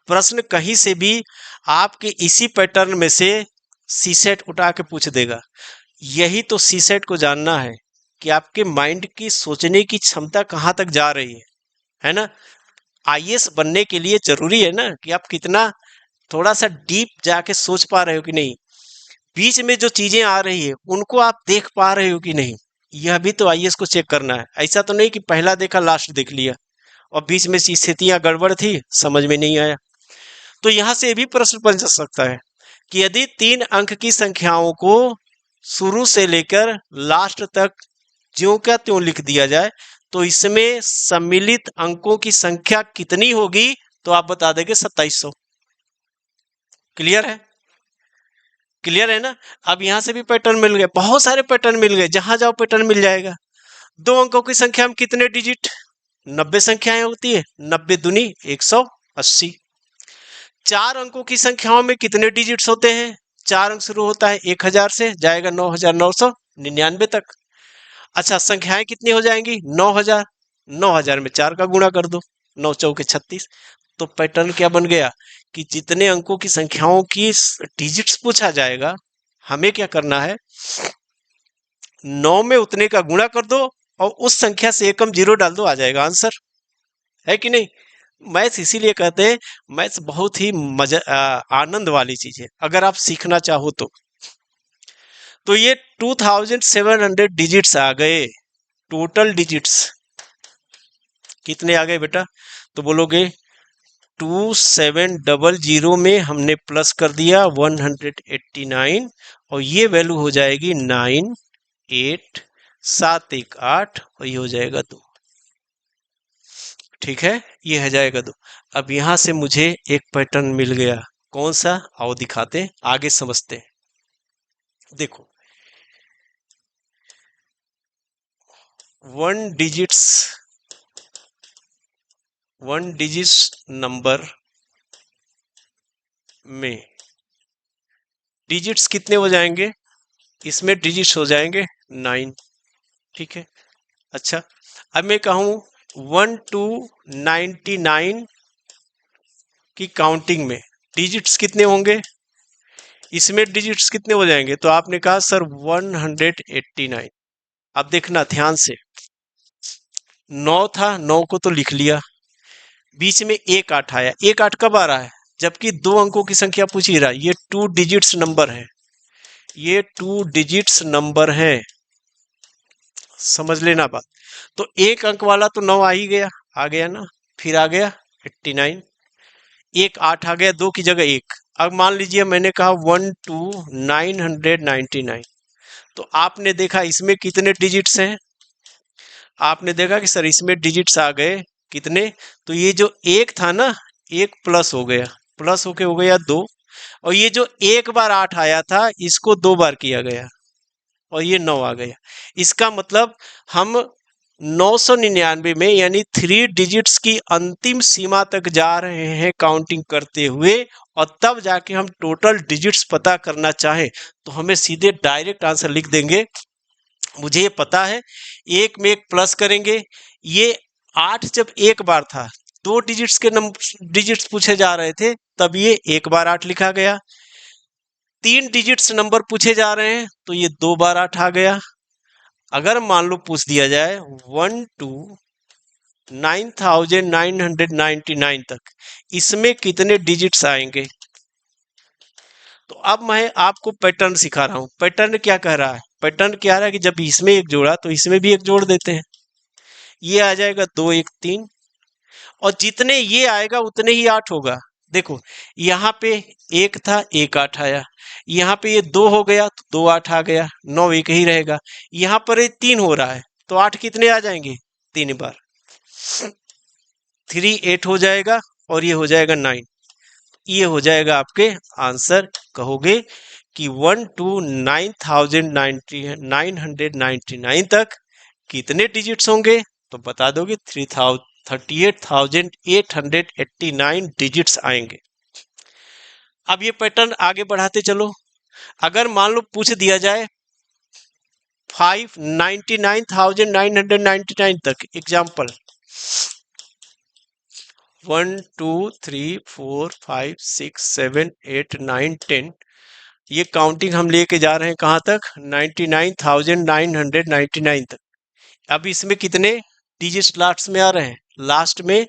प्रश्न कहीं से भी आपके इसी पैटर्न में से सीसेट उठा के पूछ देगा। यही तो सीसेट को जानना है कि आपके माइंड की सोचने की क्षमता कहाँ तक जा रही है ना। आईएएस बनने के लिए जरूरी है ना कि आप कितना थोड़ा सा डीप जाके सोच पा रहे हो कि नहीं, बीच में जो चीजें आ रही है उनको आप देख पा रहे हो कि नहीं, यह भी तो आईएएस को चेक करना है। ऐसा तो नहीं कि पहला देखा लास्ट देख लिया और बीच में स्थितियां गड़बड़ थी समझ में नहीं आया। तो यहां से भी प्रश्न बन सकता है कि यदि 3 अंक की संख्याओं को शुरू से लेकर लास्ट तक ज्यों का त्यों लिख दिया जाए, तो इसमें सम्मिलित अंकों की संख्या कितनी होगी, तो आप बता देंगे 2700। क्लियर है, क्लियर है ना। अब यहां से भी पैटर्न मिल गए, बहुत सारे पैटर्न मिल गए, जहां जाओ पैटर्न मिल जाएगा। 2 अंकों की संख्या में कितने डिजिट, 90 संख्याएं होती है, 90 दूनी 180। 4 अंकों की संख्याओं में कितने डिजिट्स होते हैं, 4 अंक शुरू होता है 1000 से, जाएगा 9999 तक। अच्छा, संख्याएं कितनी हो जाएंगी, 9000, 9000 में 4 का गुणा कर दो, 9 चौके 36। तो पैटर्न क्या बन गया कि जितने अंकों की संख्याओं की डिजिट्स पूछा जाएगा, हमें क्या करना है, 9 में उतने का गुणा कर दो और उस संख्या से एक कम जीरो डाल दो, आ जाएगा आंसर, है कि नहीं। मैथ्स इसीलिए कहते हैं, मैथ्स बहुत ही मजा आनंद वाली चीज है अगर आप सीखना चाहो तो ये 2700 डिजिट्स आ गए, टोटल डिजिट्स कितने आ गए बेटा, तो बोलोगे 2700 में हमने प्लस कर दिया 189 और ये वैल्यू हो जाएगी 9, 8, 7 1 8 और ये हो जाएगा 2। ठीक है, ये हो जाएगा 2। अब यहां से मुझे एक पैटर्न मिल गया, कौन सा, आओ दिखाते, आगे समझते हैं। देखो वन डिजिट्स नंबर में डिजिट्स कितने हो जाएंगे? इसमें डिजिट्स हो जाएंगे 9। ठीक है। अच्छा, अब मैं कहूं 1 to 99 की काउंटिंग में डिजिट्स कितने होंगे? इसमें डिजिट्स कितने हो जाएंगे? तो आपने कहा सर 189। अब देखना ध्यान से, 9 था, 9 को तो लिख लिया, बीच में एक 8 आया। एक 8 कब आ रहा है? जबकि 2 अंकों की संख्या पूछ ही रहा है। ये 2 डिजिट्स नंबर है, ये 2 डिजिट्स नंबर है, समझ लेना बात। तो एक अंक वाला तो 9 आ ही गया, आ गया ना, फिर आ गया 89, एक 8 आ गया, 2 की जगह एक। अब मान लीजिए मैंने कहा 1 to 999, तो आपने देखा इसमें कितने डिजिट्स हैं? आपने देखा कि सर इसमें डिजिट्स आ गए कितने? तो ये जो एक था ना, एक प्लस हो गया, प्लस होके हो गया 2, और ये जो एक बार 8 आया था इसको 2 बार किया गया और ये 9 आ गया। इसका मतलब हम 999 में यानी 3 डिजिट्स की अंतिम सीमा तक जा रहे हैं काउंटिंग करते हुए, और तब जाके हम टोटल डिजिट्स पता करना चाहें तो हमें सीधे डायरेक्ट आंसर लिख देंगे। मुझे ये पता है, एक में एक प्लस करेंगे, ये 8 जब एक बार था, 2 डिजिट्स के नंबर डिजिट्स पूछे जा रहे थे, तब ये एक बार 8 लिखा गया। 3 डिजिट्स नंबर पूछे जा रहे हैं तो ये 2 बार 8 आ गया। अगर मान लो पूछ दिया जाए 1 to 9999 तक, इसमें कितने डिजिट्स आएंगे? तो अब मैं आपको पैटर्न सिखा रहा हूं। पैटर्न क्या कह रहा है? पैटर्न क्या रहा है कि जब इसमें एक जोड़ा तो इसमें भी एक जोड़ देते हैं। ये आ जाएगा 2 1 3, और जितने ये आएगा उतने ही 8 होगा। देखो यहाँ पे एक था, एक 8 आया, यहाँ पे ये 2 हो गया तो 2 8 आ गया, 9 एक ही रहेगा। यहाँ पर ये 3 हो रहा है तो 8 कितने आ जाएंगे? 3 बार, 3 8 हो जाएगा, और ये हो जाएगा 9। ये हो जाएगा आपके आंसर। कहोगे कि 1 to 9,999 तक कितने डिजिट्स होंगे? तो बता दोगे 38,889 डिजिट्स आएंगे। अब ये पैटर्न आगे बढ़ाते चलो। अगर मान लो पूछ दिया जाए 599,999 तक, एग्जाम्पल 1 2 3 4 5 6 7 8 9 10, ये काउंटिंग हम लेके जा रहे हैं कहाँ तक? 99,999 तक। अब इसमें कितने डिजिट्स लास्ट में आ रहे हैं? लास्ट में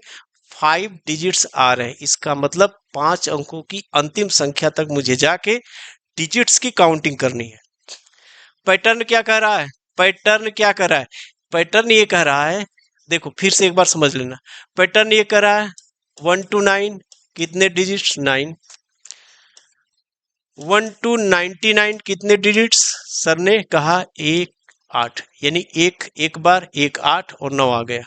5 डिजिट्स आ रहे हैं। इसका मतलब 5 अंकों की अंतिम संख्या तक मुझे जाके डिजिट्स की काउंटिंग करनी है। पैटर्न क्या कह रहा है? पैटर्न क्या कह रहा है? पैटर्न ये कह रहा है, देखो फिर से एक बार समझ लेना। पैटर्न ये कह रहा है 1 to 9 कितने डिजिट्स? 9। 1 to 99 कितने डिजिट्स? सर ने कहा 1 8, यानी एक बार 1 8 और 9 आ गया।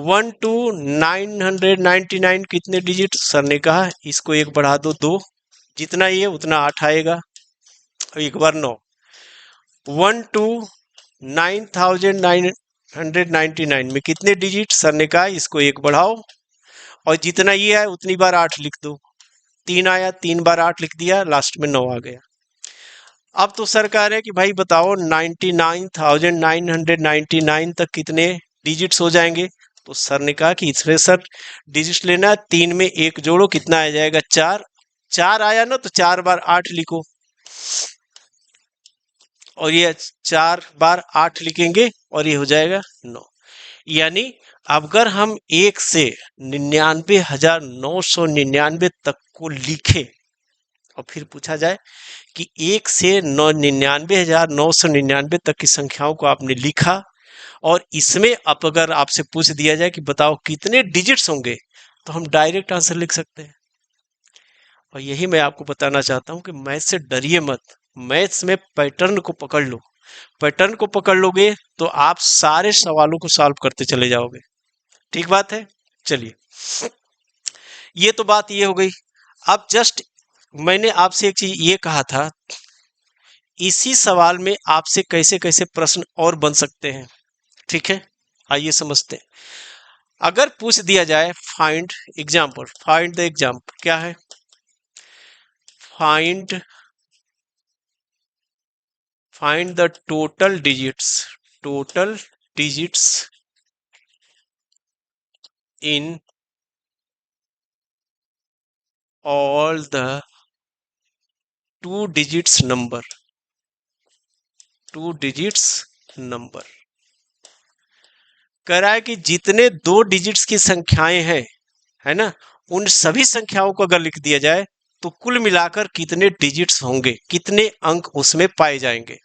1 to 999 कितने डिजिट? सर ने कहा इसको एक बढ़ा दो 2, जितना ये उतना 8 आएगा, एक बार 9। 1 to 9,999 में कितने डिजिट? सर ने कहा इसको एक बढ़ाओ, और जितना ये आए उतनी बार 8 लिख दो। 3 आया, 3 बार 8 लिख दिया, लास्ट में 9 आ गया। अब तो सर कह रहे हैं कि भाई बताओ 99,999 तक कितने डिजिट्स हो जाएंगे? तो सर ने कहा कि इसमें सर डिजिट्स लेना है, 3 में एक जोड़ो, कितना आ जाएगा? 4। 4 आया ना, तो 4 बार 8 लिखो, और ये 4 बार 8 लिखेंगे और ये हो जाएगा 9। यानी अगर हम 1 से 99,999 तक को लिखे और फिर पूछा जाए कि 1 से 99,999 तक की संख्याओं को आपने लिखा, और इसमें अब अगर आपसे पूछ दिया जाए कि बताओ कितने डिजिट्स होंगे, तो हम डायरेक्ट आंसर लिख सकते हैं। और यही मैं आपको बताना चाहता हूं कि मैथ्स से डरिए मत। मैथ्स में पैटर्न को पकड़ लो। पैटर्न को पकड़ लोगे तो आप सारे सवालों को सॉल्व करते चले जाओगे। ठीक बात है। चलिए, ये तो बात ये हो गई। अब जस्ट मैंने आपसे एक चीज ये कहा था, इसी सवाल में आपसे कैसे कैसे प्रश्न और बन सकते हैं। ठीक है, आइए समझते हैं। अगर पूछ दिया जाए find example, find the example क्या है? Find find the total digits in all the two digits number. कह रहा है कि जितने दो डिजिट्स की संख्याएं हैं, है ना, उन सभी संख्याओं को अगर लिख दिया जाए तो कुल मिलाकर कितने डिजिट्स होंगे, कितने अंक उसमें पाए जाएंगे।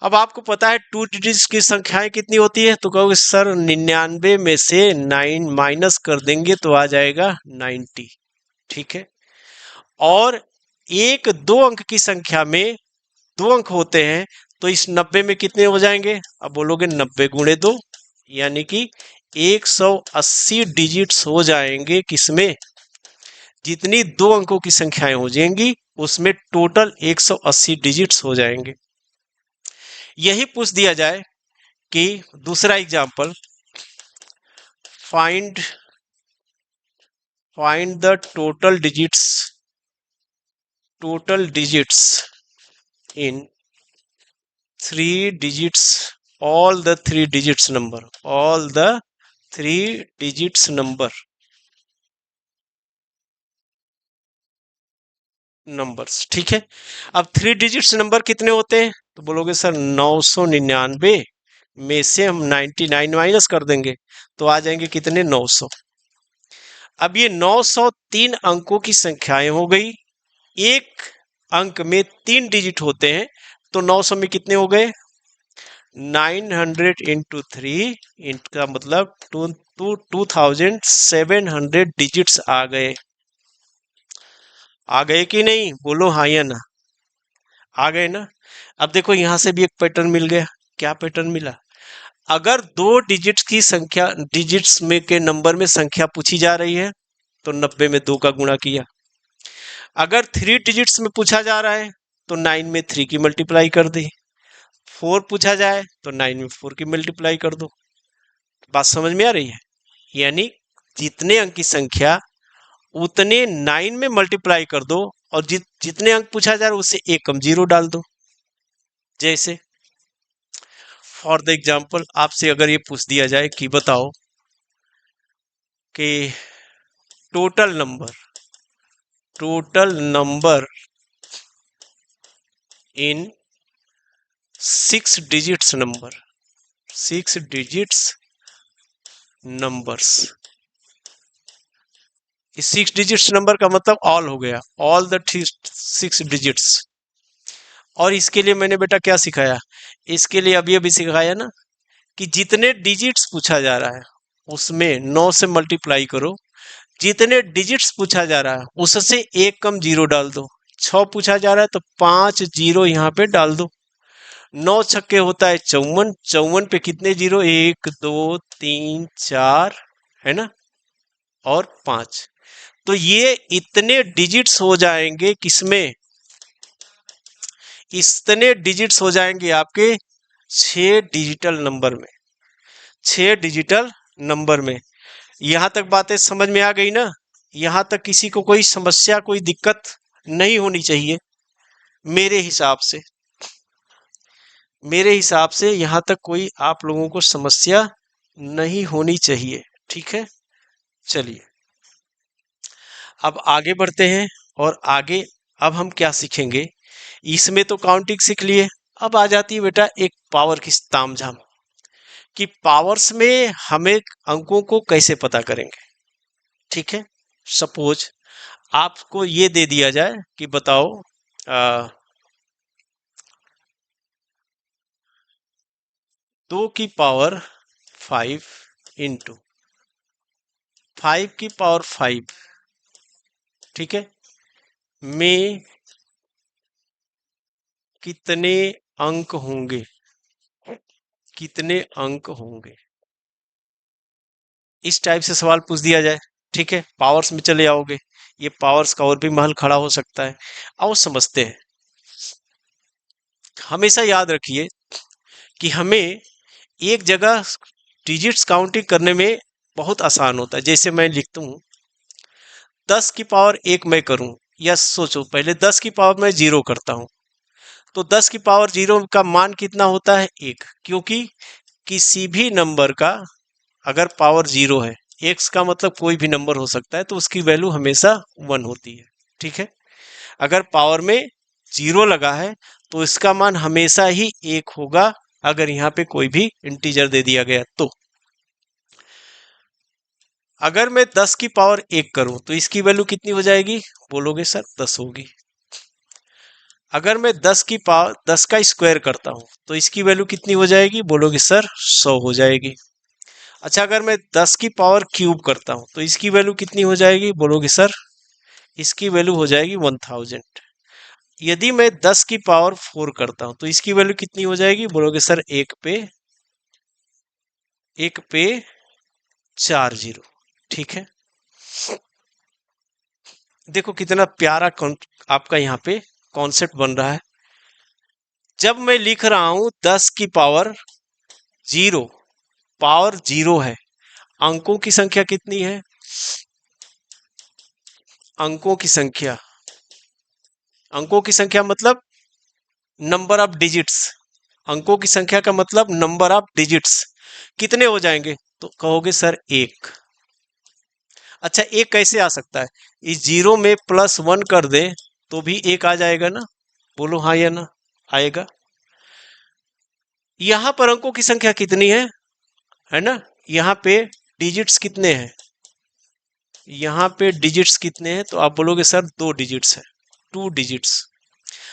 अब आपको पता है टू डिजिट्स की संख्याएं कितनी होती है, तो कहोगे सर 99 में से 9 माइनस कर देंगे तो आ जाएगा 90। ठीक है, और एक दो अंक की संख्या में दो अंक होते हैं, तो इस 90 में कितने हो जाएंगे? अब बोलोगे 90 गुणे 2, यानी कि 180 डिजिट्स हो जाएंगे। किसमें? जितनी दो अंकों की संख्याएं हो जाएंगी उसमें टोटल 180 डिजिट्स हो जाएंगे। यही पूछ दिया जाए कि दूसरा example, find find the total digits in three digits all the three digits numbers. ठीक है, अब थ्री डिजिट्स नंबर कितने होते हैं? तो बोलोगे सर 999 में से हम 99 माइनस कर देंगे तो आ जाएंगे कितने? 900। अब ये 900 तीन अंकों की संख्याएं हो गई, एक अंक में तीन डिजिट होते हैं, तो 900 में कितने हो गए? 900 इंटू थ्री, इनका मतलब 2700 डिजिट्स आ गए कि नहीं? बोलो हाँ या ना। आ गए ना? अब देखो यहां से भी एक पैटर्न मिल गया। क्या पैटर्न मिला? अगर दो डिजिट्स में के नंबर में संख्या पूछी जा रही है तो 90 में 2 का गुणा किया। अगर थ्री डिजिट्स में पूछा जा रहा है तो 9 में 3 की मल्टीप्लाई कर दी। 4 पूछा जाए तो 9 में 4 की मल्टीप्लाई कर दो। बात समझ में आ रही है? यानी जितने अंक की संख्या उतने 9 में मल्टीप्लाई कर दो, और जितने अंक पूछा जा रहा है उससे एक कम जीरो डाल दो। जैसे फॉर द एग्जाम्पल आपसे अगर ये पूछ दिया जाए कि बताओ कि total number in six digits numbers. इस सिक्स डिजिट्स नंबर का मतलब ऑल हो गया, ऑल द सिक्स डिजिट्स। और इसके लिए मैंने बेटा क्या सिखाया? इसके लिए अभी अभी सिखाया ना कि जितने डिजिट्स पूछा जा रहा है उसमें 9 से मल्टीप्लाई करो, जितने डिजिट्स पूछा जा रहा है उससे एक कम जीरो डाल दो। 6 पूछा जा रहा है तो 5 जीरो यहाँ पे डाल दो। 9 छक्के होता है 54, 54 पे कितने जीरो? 1 2 3 4, है ना, और 5। तो ये इतने डिजिट्स हो जाएंगे किसमें? इतने डिजिट्स हो जाएंगे आपके 6 डिजिटल नंबर में। 6 डिजिटल नंबर में। यहां तक बातें समझ में आ गई ना? यहां तक किसी को कोई समस्या, कोई दिक्कत नहीं होनी चाहिए मेरे हिसाब से। मेरे हिसाब से यहां तक कोई आप लोगों को समस्या नहीं होनी चाहिए। ठीक है, चलिए अब आगे बढ़ते हैं। और आगे अब हम क्या सीखेंगे? इसमें तो काउंटिंग सीख लिए, अब आ जाती है बेटा एक पावर की तामझाम, कि पावर्स में हमें अंकों को कैसे पता करेंगे। ठीक है, सपोज आपको ये दे दिया जाए कि बताओ 2 की पावर 5 इंटू 5 की पावर 5, ठीक है, में कितने अंक होंगे? कितने अंक होंगे? इस टाइप से सवाल पूछ दिया जाए। ठीक है, पावर्स में चले आओगे, ये पावर्स का और भी महल खड़ा हो सकता है। आओ समझते हैं। हमेशा याद रखिए कि हमें एक जगह डिजिट्स काउंटिंग करने में बहुत आसान होता है। जैसे मैं लिखता हूँ 10 की पावर 1 मैं करूँ, या सोचो पहले 10 की पावर मैं जीरो करता हूँ, तो 10 की पावर 0 का मान कितना होता है? 1, क्योंकि किसी भी नंबर का अगर पावर जीरो है, एक्स का मतलब कोई भी नंबर हो सकता है, तो उसकी वैल्यू हमेशा 1 होती है। ठीक है, अगर पावर में जीरो लगा है तो इसका मान हमेशा ही 1 होगा, अगर यहाँ पे कोई भी इंटीजर दे दिया गया तो। अगर मैं 10 की पावर 1 करूं तो इसकी वैल्यू कितनी हो जाएगी? बोलोगे सर 10 होगी। अगर मैं 10 का स्क्वायर करता हूं तो इसकी वैल्यू कितनी हो जाएगी? बोलोगे सर 100 हो जाएगी। अच्छा, अगर मैं 10 की पावर क्यूब करता हूं तो इसकी वैल्यू कितनी हो जाएगी? बोलोगे सर इसकी वैल्यू हो जाएगी 1000। यदि मैं 10 की पावर 4 करता हूं तो इसकी वैल्यू कितनी हो जाएगी? बोलोगे सर एक पे 4 जीरो। ठीक है, देखो कितना प्यारा आपका यहाँ पे कॉन्सेप्ट बन रहा है। जब मैं लिख रहा हूं 10 की पावर 0, पावर जीरो है, अंकों की संख्या कितनी है? अंकों की संख्या, अंकों की संख्या मतलब नंबर ऑफ डिजिट्स। अंकों की संख्या का मतलब नंबर ऑफ डिजिट्स कितने हो जाएंगे? तो कहोगे सर 1। अच्छा, एक कैसे आ सकता है? इस जीरो में +1 कर दे तो भी 1 आ जाएगा ना? बोलो हाँ या ना? आएगा। यहां पर अंकों की संख्या कितनी है ना? यहाँ पे डिजिट्स कितने हैं? यहाँ पे डिजिट्स कितने हैं? तो आप बोलोगे सर 2 डिजिट्स है, 2 डिजिट्स।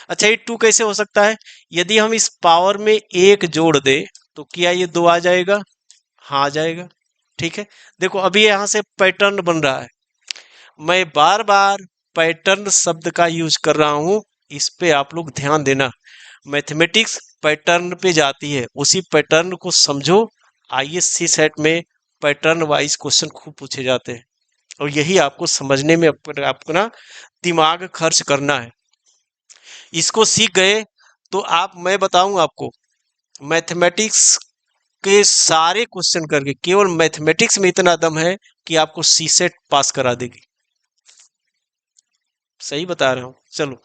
अच्छा, ये 2 कैसे हो सकता है? यदि हम इस पावर में 1 जोड़ दे तो क्या ये 2 आ जाएगा? हाँ आ जाएगा। ठीक है, देखो अभी यहाँ से पैटर्न बन रहा है। मैं बार बार पैटर्न शब्द का यूज कर रहा हूं, इस पे आप लोग ध्यान देना। मैथमेटिक्स पैटर्न पे जाती है, उसी पैटर्न को समझो। आईएससी सेट में पैटर्न वाइज क्वेश्चन खूब पूछे जाते हैं, और यही आपको समझने में अपना दिमाग खर्च करना है। इसको सीख गए तो मैं बताऊं आपको, मैथमेटिक्स के सारे क्वेश्चन करके केवल मैथमेटिक्स में इतना दम है कि आपको सी सेट पास करा देगी। सही बता रहा हूं। चलो,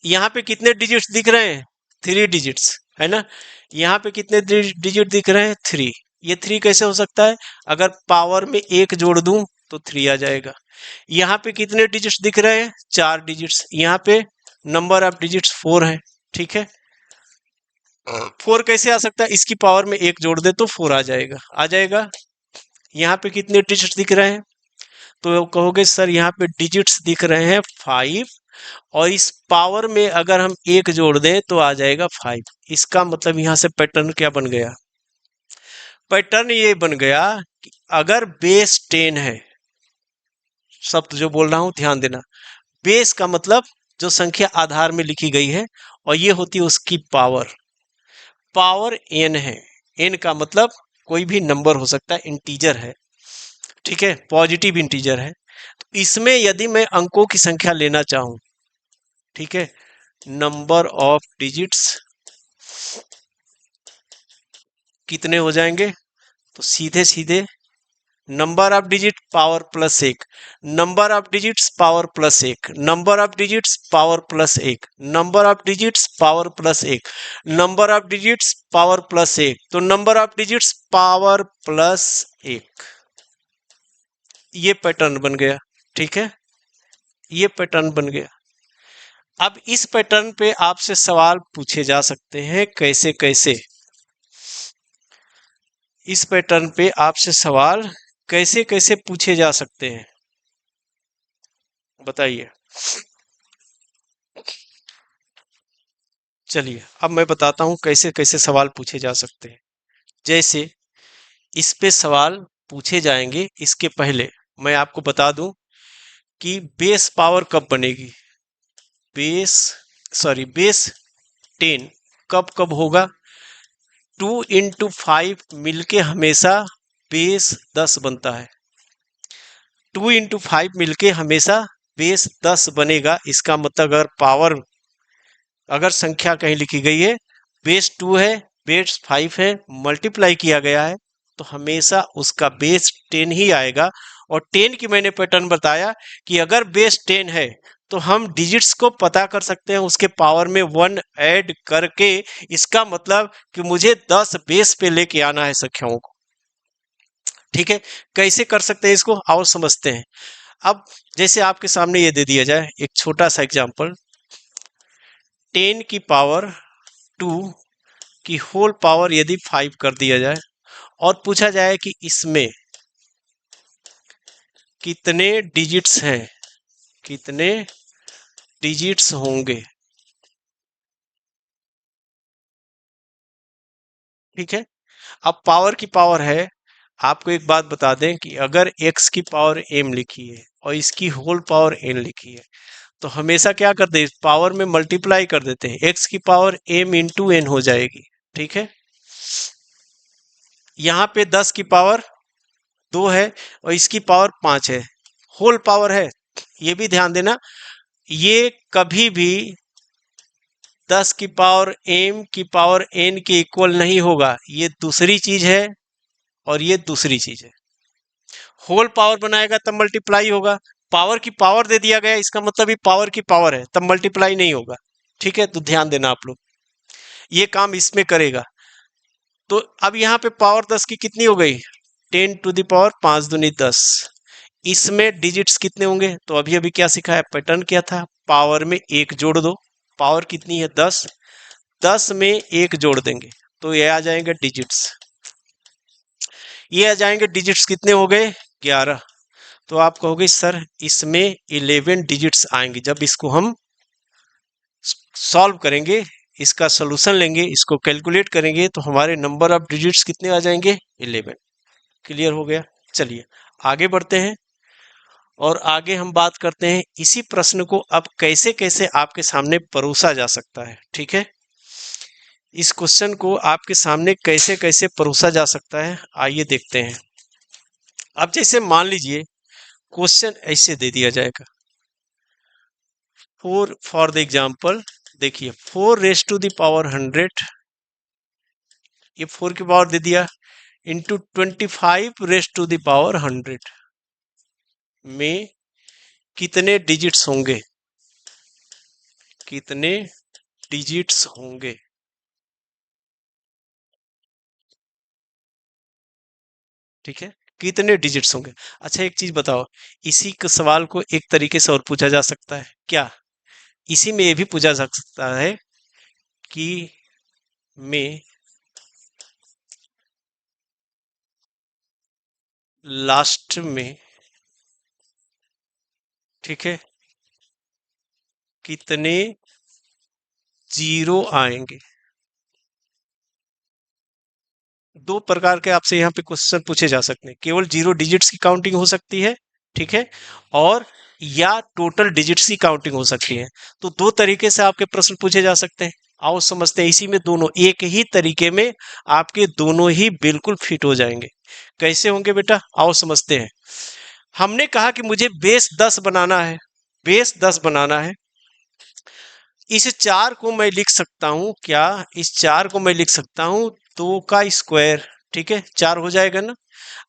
यहाँ पे कितने डिजिट्स दिख रहे हैं? 3 डिजिट्स है ना? यहाँ पे कितने डिजिट दिख रहे हैं? 3। ये 3 कैसे हो सकता है? अगर पावर में 1 जोड़ दूं तो 3 आ जाएगा। यहाँ पे कितने डिजिट्स दिख रहे हैं? 4 डिजिट्स। यहाँ पे नंबर ऑफ डिजिट्स 4 है। ठीक है, 4 कैसे आ सकता है? इसकी पावर में 1 जोड़ दे तो 4 आ जाएगा, आ जाएगा। यहाँ पे कितने डिजिट्स दिख रहे हैं? तो कहोगे सर यहाँ पे डिजिट्स दिख रहे हैं 5, और इस पावर में अगर हम 1 जोड़ दें तो आ जाएगा 5। इसका मतलब यहाँ से पैटर्न क्या बन गया? पैटर्न ये बन गया कि अगर बेस 10 है, शब्द जो बोल रहा हूं ध्यान देना, बेस का मतलब जो संख्या आधार में लिखी गई है, और ये होती है उसकी पावर। पावर n है, n का मतलब कोई भी नंबर हो सकता है, इंटीजर है। ठीक है, पॉजिटिव इंटीजर है। तो इसमें यदि मैं अंकों की संख्या लेना चाहूं, ठीक है, नंबर ऑफ डिजिट्स कितने हो जाएंगे? तो सीधे सीधे number of digit power +1, number of digits power +1, number of digits power +1, number of digits power +1, number of digits power +1, तो नंबर ऑफ डिजिट्स पावर +1। ये पैटर्न बन गया। ठीक है, ये पैटर्न बन गया। अब इस पैटर्न पे आपसे सवाल पूछे जा सकते हैं, कैसे कैसे? इस पैटर्न पे आपसे सवाल कैसे कैसे पूछे जा सकते हैं, बताइए। चलिए अब मैं बताता हूं कैसे कैसे सवाल पूछे जा सकते हैं। जैसे इस पे सवाल पूछे जाएंगे, इसके पहले मैं आपको बता दूं कि बेस पावर कब बनेगी। बेस बेस 10 कब कब होगा? 2 × 5 मिलके हमेशा बेस 10 बनता है। 2 × 5 मिलके हमेशा बेस 10 बनेगा। इसका मतलब अगर संख्या कहीं लिखी गई है, बेस 2 है, बेस 5 है, मल्टीप्लाई किया गया है, तो हमेशा उसका बेस 10 ही आएगा। और 10 की मैंने पैटर्न बताया कि अगर बेस 10 है तो हम डिजिट्स को पता कर सकते हैं उसके पावर में 1 ऐड करके। इसका मतलब कि मुझे 10 बेस पे लेके आना है संख्याओं को। ठीक है, कैसे कर सकते हैं इसको, आओ समझते हैं। अब जैसे आपके सामने ये दे दिया जाए एक छोटा सा एग्जांपल, 10 की पावर 2 की होल पावर यदि 5 कर दिया जाए और पूछा जाए कि इसमें कितने डिजिट्स हैं, कितने डिजिट्स होंगे। ठीक है, अब पावर की पावर है। आपको एक बात बता दें कि अगर x की पावर m लिखी है और इसकी होल पावर n लिखी है, तो हमेशा क्या करते हैं, पावर में मल्टीप्लाई कर देते हैं, x की पावर m इंटू n हो जाएगी। ठीक है, यहाँ पे 10 की पावर 2 है और इसकी पावर 5 है, होल पावर है। ये भी ध्यान देना, ये कभी भी 10 की पावर m की पावर n के इक्वल नहीं होगा, ये दूसरी चीज है और ये दूसरी चीज है। होल पावर बनाएगा तब मल्टीप्लाई होगा, पावर की पावर दे दिया गया इसका मतलब ये पावर की पावर है, तब मल्टीप्लाई नहीं होगा। ठीक है, तो ध्यान देना आप लोग, ये काम इसमें करेगा। तो अब यहाँ पे पावर 10 की कितनी हो गई, 10 टू द पावर 5 दूनी 10। इसमें डिजिट्स कितने होंगे, तो अभी अभी क्या सिखाया, पैटर्न क्या था, पावर में एक जोड़ दो। पावर कितनी है 10, 10 में एक जोड़ देंगे तो ये आ जाएंगे डिजिट्स। ये आ जाएंगे डिजिट्स कितने हो गए, 11। तो आप कहोगे सर इसमें 11 डिजिट्स आएंगे, जब इसको हम सॉल्व करेंगे, इसका सोल्यूशन लेंगे, इसको कैलकुलेट करेंगे, तो हमारे नंबर ऑफ डिजिट्स कितने आ जाएंगे, 11। क्लियर हो गया। चलिए आगे बढ़ते हैं और आगे हम बात करते हैं इसी प्रश्न को अब कैसे कैसे आपके सामने परोसा जा सकता है। ठीक है, इस क्वेश्चन को आपके सामने कैसे कैसे परोसा जा सकता है, आइए देखते हैं। अब जैसे मान लीजिए क्वेश्चन ऐसे दे दिया जाएगा, फॉर द एग्जाम्पल देखिए 4 रेस टू द पावर 100, ये 4 की पावर दे दिया, into 25 raise to the power 100 में कितने डिजिट्स होंगे, कितने डिजिट्स होंगे। ठीक है, कितने डिजिट्स होंगे। अच्छा एक चीज बताओ, इसी के सवाल को एक तरीके से और पूछा जा सकता है क्या, इसी में ये भी पूछा जा सकता है कि में लास्ट में, ठीक है, कितने जीरो आएंगे। दो प्रकार के आपसे यहाँ पे क्वेश्चन पूछे जा सकते हैं, केवल जीरो डिजिट्स की काउंटिंग हो सकती है, ठीक है, और या टोटल डिजिट्स की काउंटिंग हो सकती है। तो दो तरीके से आपके प्रश्न पूछे जा सकते हैं। आओ समझते हैं, इसी में दोनों एक ही तरीके में आपके दोनों ही बिल्कुल फिट हो जाएंगे। कैसे होंगे बेटा, आओ समझते हैं। हमने कहा कि मुझे बेस 10 बनाना है, बेस 10 बनाना है। इस 4 को मैं लिख सकता हूं क्या, इस 4 को मैं लिख सकता हूं 2 का स्क्वायर, ठीक है, 4 हो जाएगा ना।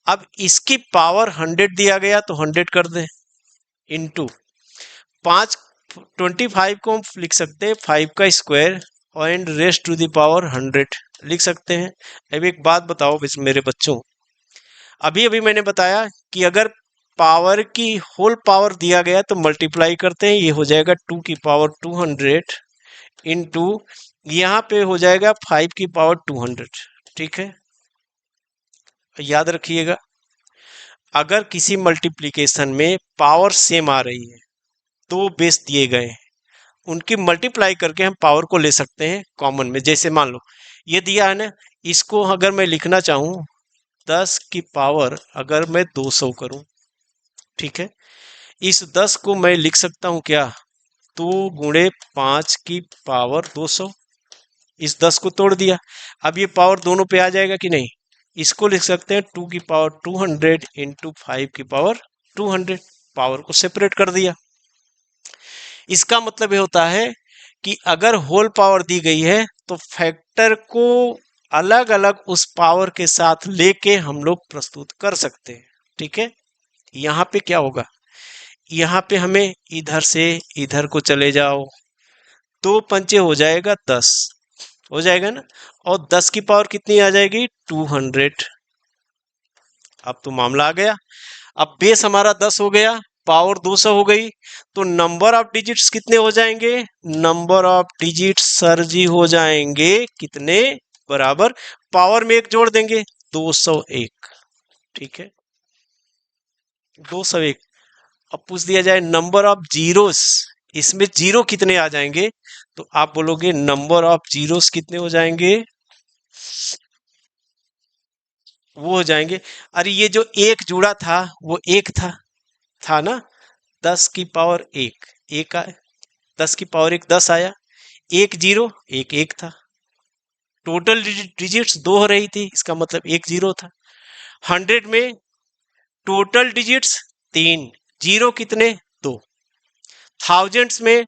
अब इसकी पावर 100 दिया गया तो 100 कर दें, इंटू 5, 25 को हम लिख सकते हैं 5 का square and raised to the power 100 लिख सकते हैं। अब एक बात बताओ मेरे बच्चों, अभी अभी मैंने बताया कि अगर पावर की होल पावर दिया गया तो मल्टीप्लाई करते हैं, ये हो जाएगा 2 की पावर 200 इंटू यहाँ पे हो जाएगा 5 की पावर 200। ठीक है, याद रखिएगा, अगर किसी मल्टीप्लिकेशन में पावर सेम आ रही है, दो बेस दिए गए हैं, उनकी मल्टीप्लाई करके हम पावर को ले सकते हैं कॉमन में। जैसे मान लो ये दिया है ना, इसको अगर मैं लिखना चाहूं 10 की पावर अगर मैं 200 करूं, ठीक है, इस 10 को मैं लिख सकता हूं क्या, 2 गुणे 5 की पावर 200। इस 10 को तोड़ दिया, अब ये पावर दोनों पे आ जाएगा कि नहीं, इसको लिख सकते हैं 2 की पावर 200 इंटू 5 की पावर 200, पावर को सेपरेट कर दिया। इसका मतलब ये होता है कि अगर होल पावर दी गई है तो फैक्टर को अलग अलग उस पावर के साथ लेके हम लोग प्रस्तुत कर सकते हैं। ठीक है, यहाँ पे क्या होगा, यहाँ पे हमें इधर से इधर को चले जाओ, 2 पंचे हो जाएगा 10, हो जाएगा ना, और 10 की पावर कितनी आ जाएगी 200। अब तो मामला आ गया। अब बेस हमारा 10 हो गया, पावर 200 हो गई, तो नंबर ऑफ डिजिट्स कितने हो जाएंगे, नंबर ऑफ डिजिट्स सर जी हो जाएंगे कितने, बराबर पावर में एक जोड़ देंगे 201। ठीक है, 201। अब पूछ दिया जाए नंबर ऑफ जीरोस, इसमें जीरो कितने आ जाएंगे, तो आप बोलोगे नंबर ऑफ जीरोस कितने हो जाएंगे, वो हो जाएंगे, अरे ये जो एक जुड़ा था वो एक था ना, 10 की पावर 1, एक आया, 10 की पावर 1 10 आया, एक जीरो एक एक था, टोटल डिजिट्स 2 हो रही थी, इसका मतलब एक जीरो था। 100 में टोटल डिजिट्स 3, जीरो कितने 2। थाउजेंड्स में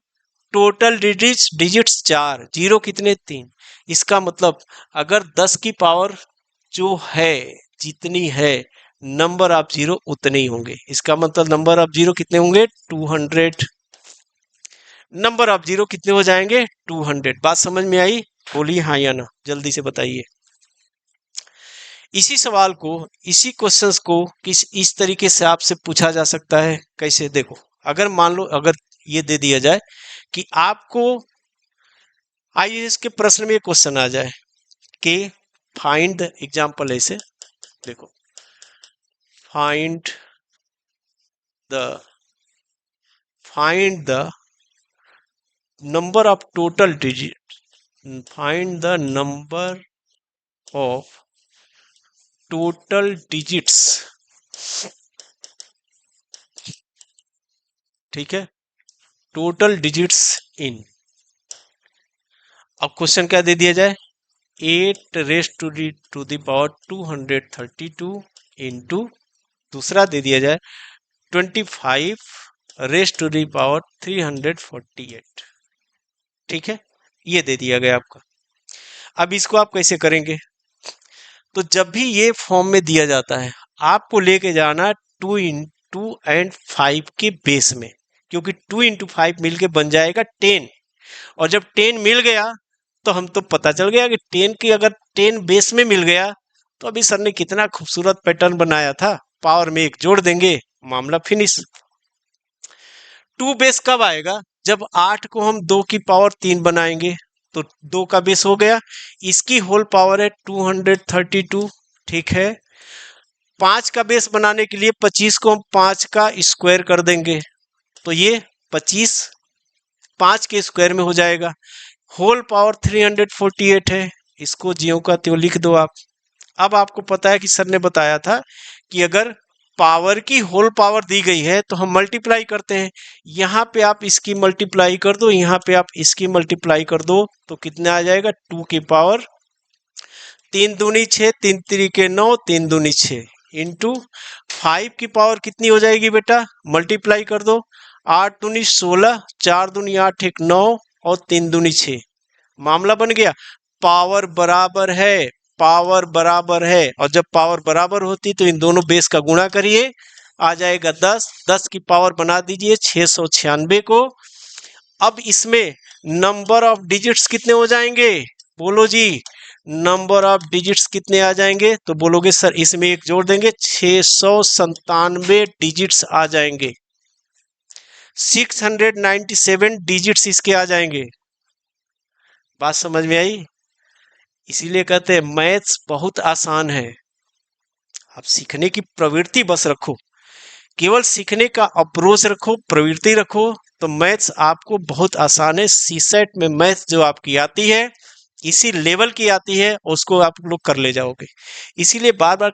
टोटल डिजिट्स 4, जीरो कितने 3। इसका मतलब अगर 10 की पावर जो है जितनी है, नंबर ऑफ जीरो उतने ही होंगे, इसका मतलब नंबर ऑफ जीरो कितने होंगे 200। नंबर ऑफ जीरो कितने हो जाएंगे 200। बात समझ में आई, बोलिए हाँ या ना, जल्दी से बताइए। इसी सवाल को, इसी क्वेश्चंस को इस तरीके से आपसे पूछा जा सकता है, कैसे देखो, अगर मान लो अगर ये दे दिया जाए कि आपको आईएएस के प्रश्न में क्वेश्चन आ जाए कि फाइंड द एग्जांपल, ऐसे देखो, find the number of total digit, find the number of total digits. ठीक है, टोटल डिजिट्स इन, अब क्वेश्चन क्या दे दिया जाए, 8 raise to the power 232 into, दूसरा दे दिया जाए 25 रेस टू दी पावर 348। ठीक है, ये दे दिया गया आपका। अब इसको आप कैसे करेंगे, तो जब भी ये फॉर्म में दिया जाता है, आपको लेके जाना 2 × 2 and 5 के बेस में, क्योंकि 2 × 5 मिलके बन जाएगा 10, और जब 10 मिल गया तो हम तो पता चल गया कि 10 की अगर 10 बेस में मिल गया, तो अभी सर ने कितना खूबसूरत पैटर्न बनाया था, पावर में एक जोड़ देंगे, मामला फिनिश। 2 बेस कब आएगा, जब 8 को हम 2 की पावर 3 बनाएंगे, तो 2 का बेस हो गया, इसकी होल पावर है 232। ठीक है, 5 का बेस बनाने के लिए 25 को हम 5 का स्क्वायर कर देंगे, तो ये 25 5 के स्क्वायर में हो जाएगा, होल पावर 348 है, इसको ज्यों का त्यों लिख दो आप। अब आपको पता है कि सर ने बताया था कि अगर पावर की होल पावर दी गई है तो हम मल्टीप्लाई करते हैं, यहाँ पे आप इसकी मल्टीप्लाई कर दो, यहाँ पे आप इसकी मल्टीप्लाई कर दो, तो कितना आ जाएगा 2 की पावर 3 दूनी 6, 3 3 9, 3 दूनी 6 इंटू 5 की पावर कितनी हो जाएगी बेटा, मल्टीप्लाई कर दो, 8 दूनी 16, 4 दूनी 8 1 9 और 3 दूनी 6, मामला बन गया। पावर बराबर है, पावर बराबर है, और जब पावर बराबर होती तो इन दोनों बेस का गुणा करिए, आ जाएगा 10, 10 की पावर बना दीजिए 696 को। अब इसमें नंबर ऑफ डिजिट्स कितने हो जाएंगे, बोलो जी, नंबर ऑफ डिजिट्स कितने आ जाएंगे, तो बोलोगे सर इसमें एक जोड़ देंगे, 697 डिजिट्स आ जाएंगे, 697 डिजिट्स इसके आ जाएंगे। बात समझ में आई, इसीलिए कहते हैं मैथ्स बहुत आसान है, आप सीखने की प्रवृत्ति बस रखो, केवल सीखने का अप्रोच रखो, प्रवृत्ति रखो, तो मैथ्स आपको बहुत आसान है। सीसेट में मैथ्स जो आपकी आती है, इसी लेवल की आती है, उसको आप लोग कर ले जाओगे। इसीलिए बार बार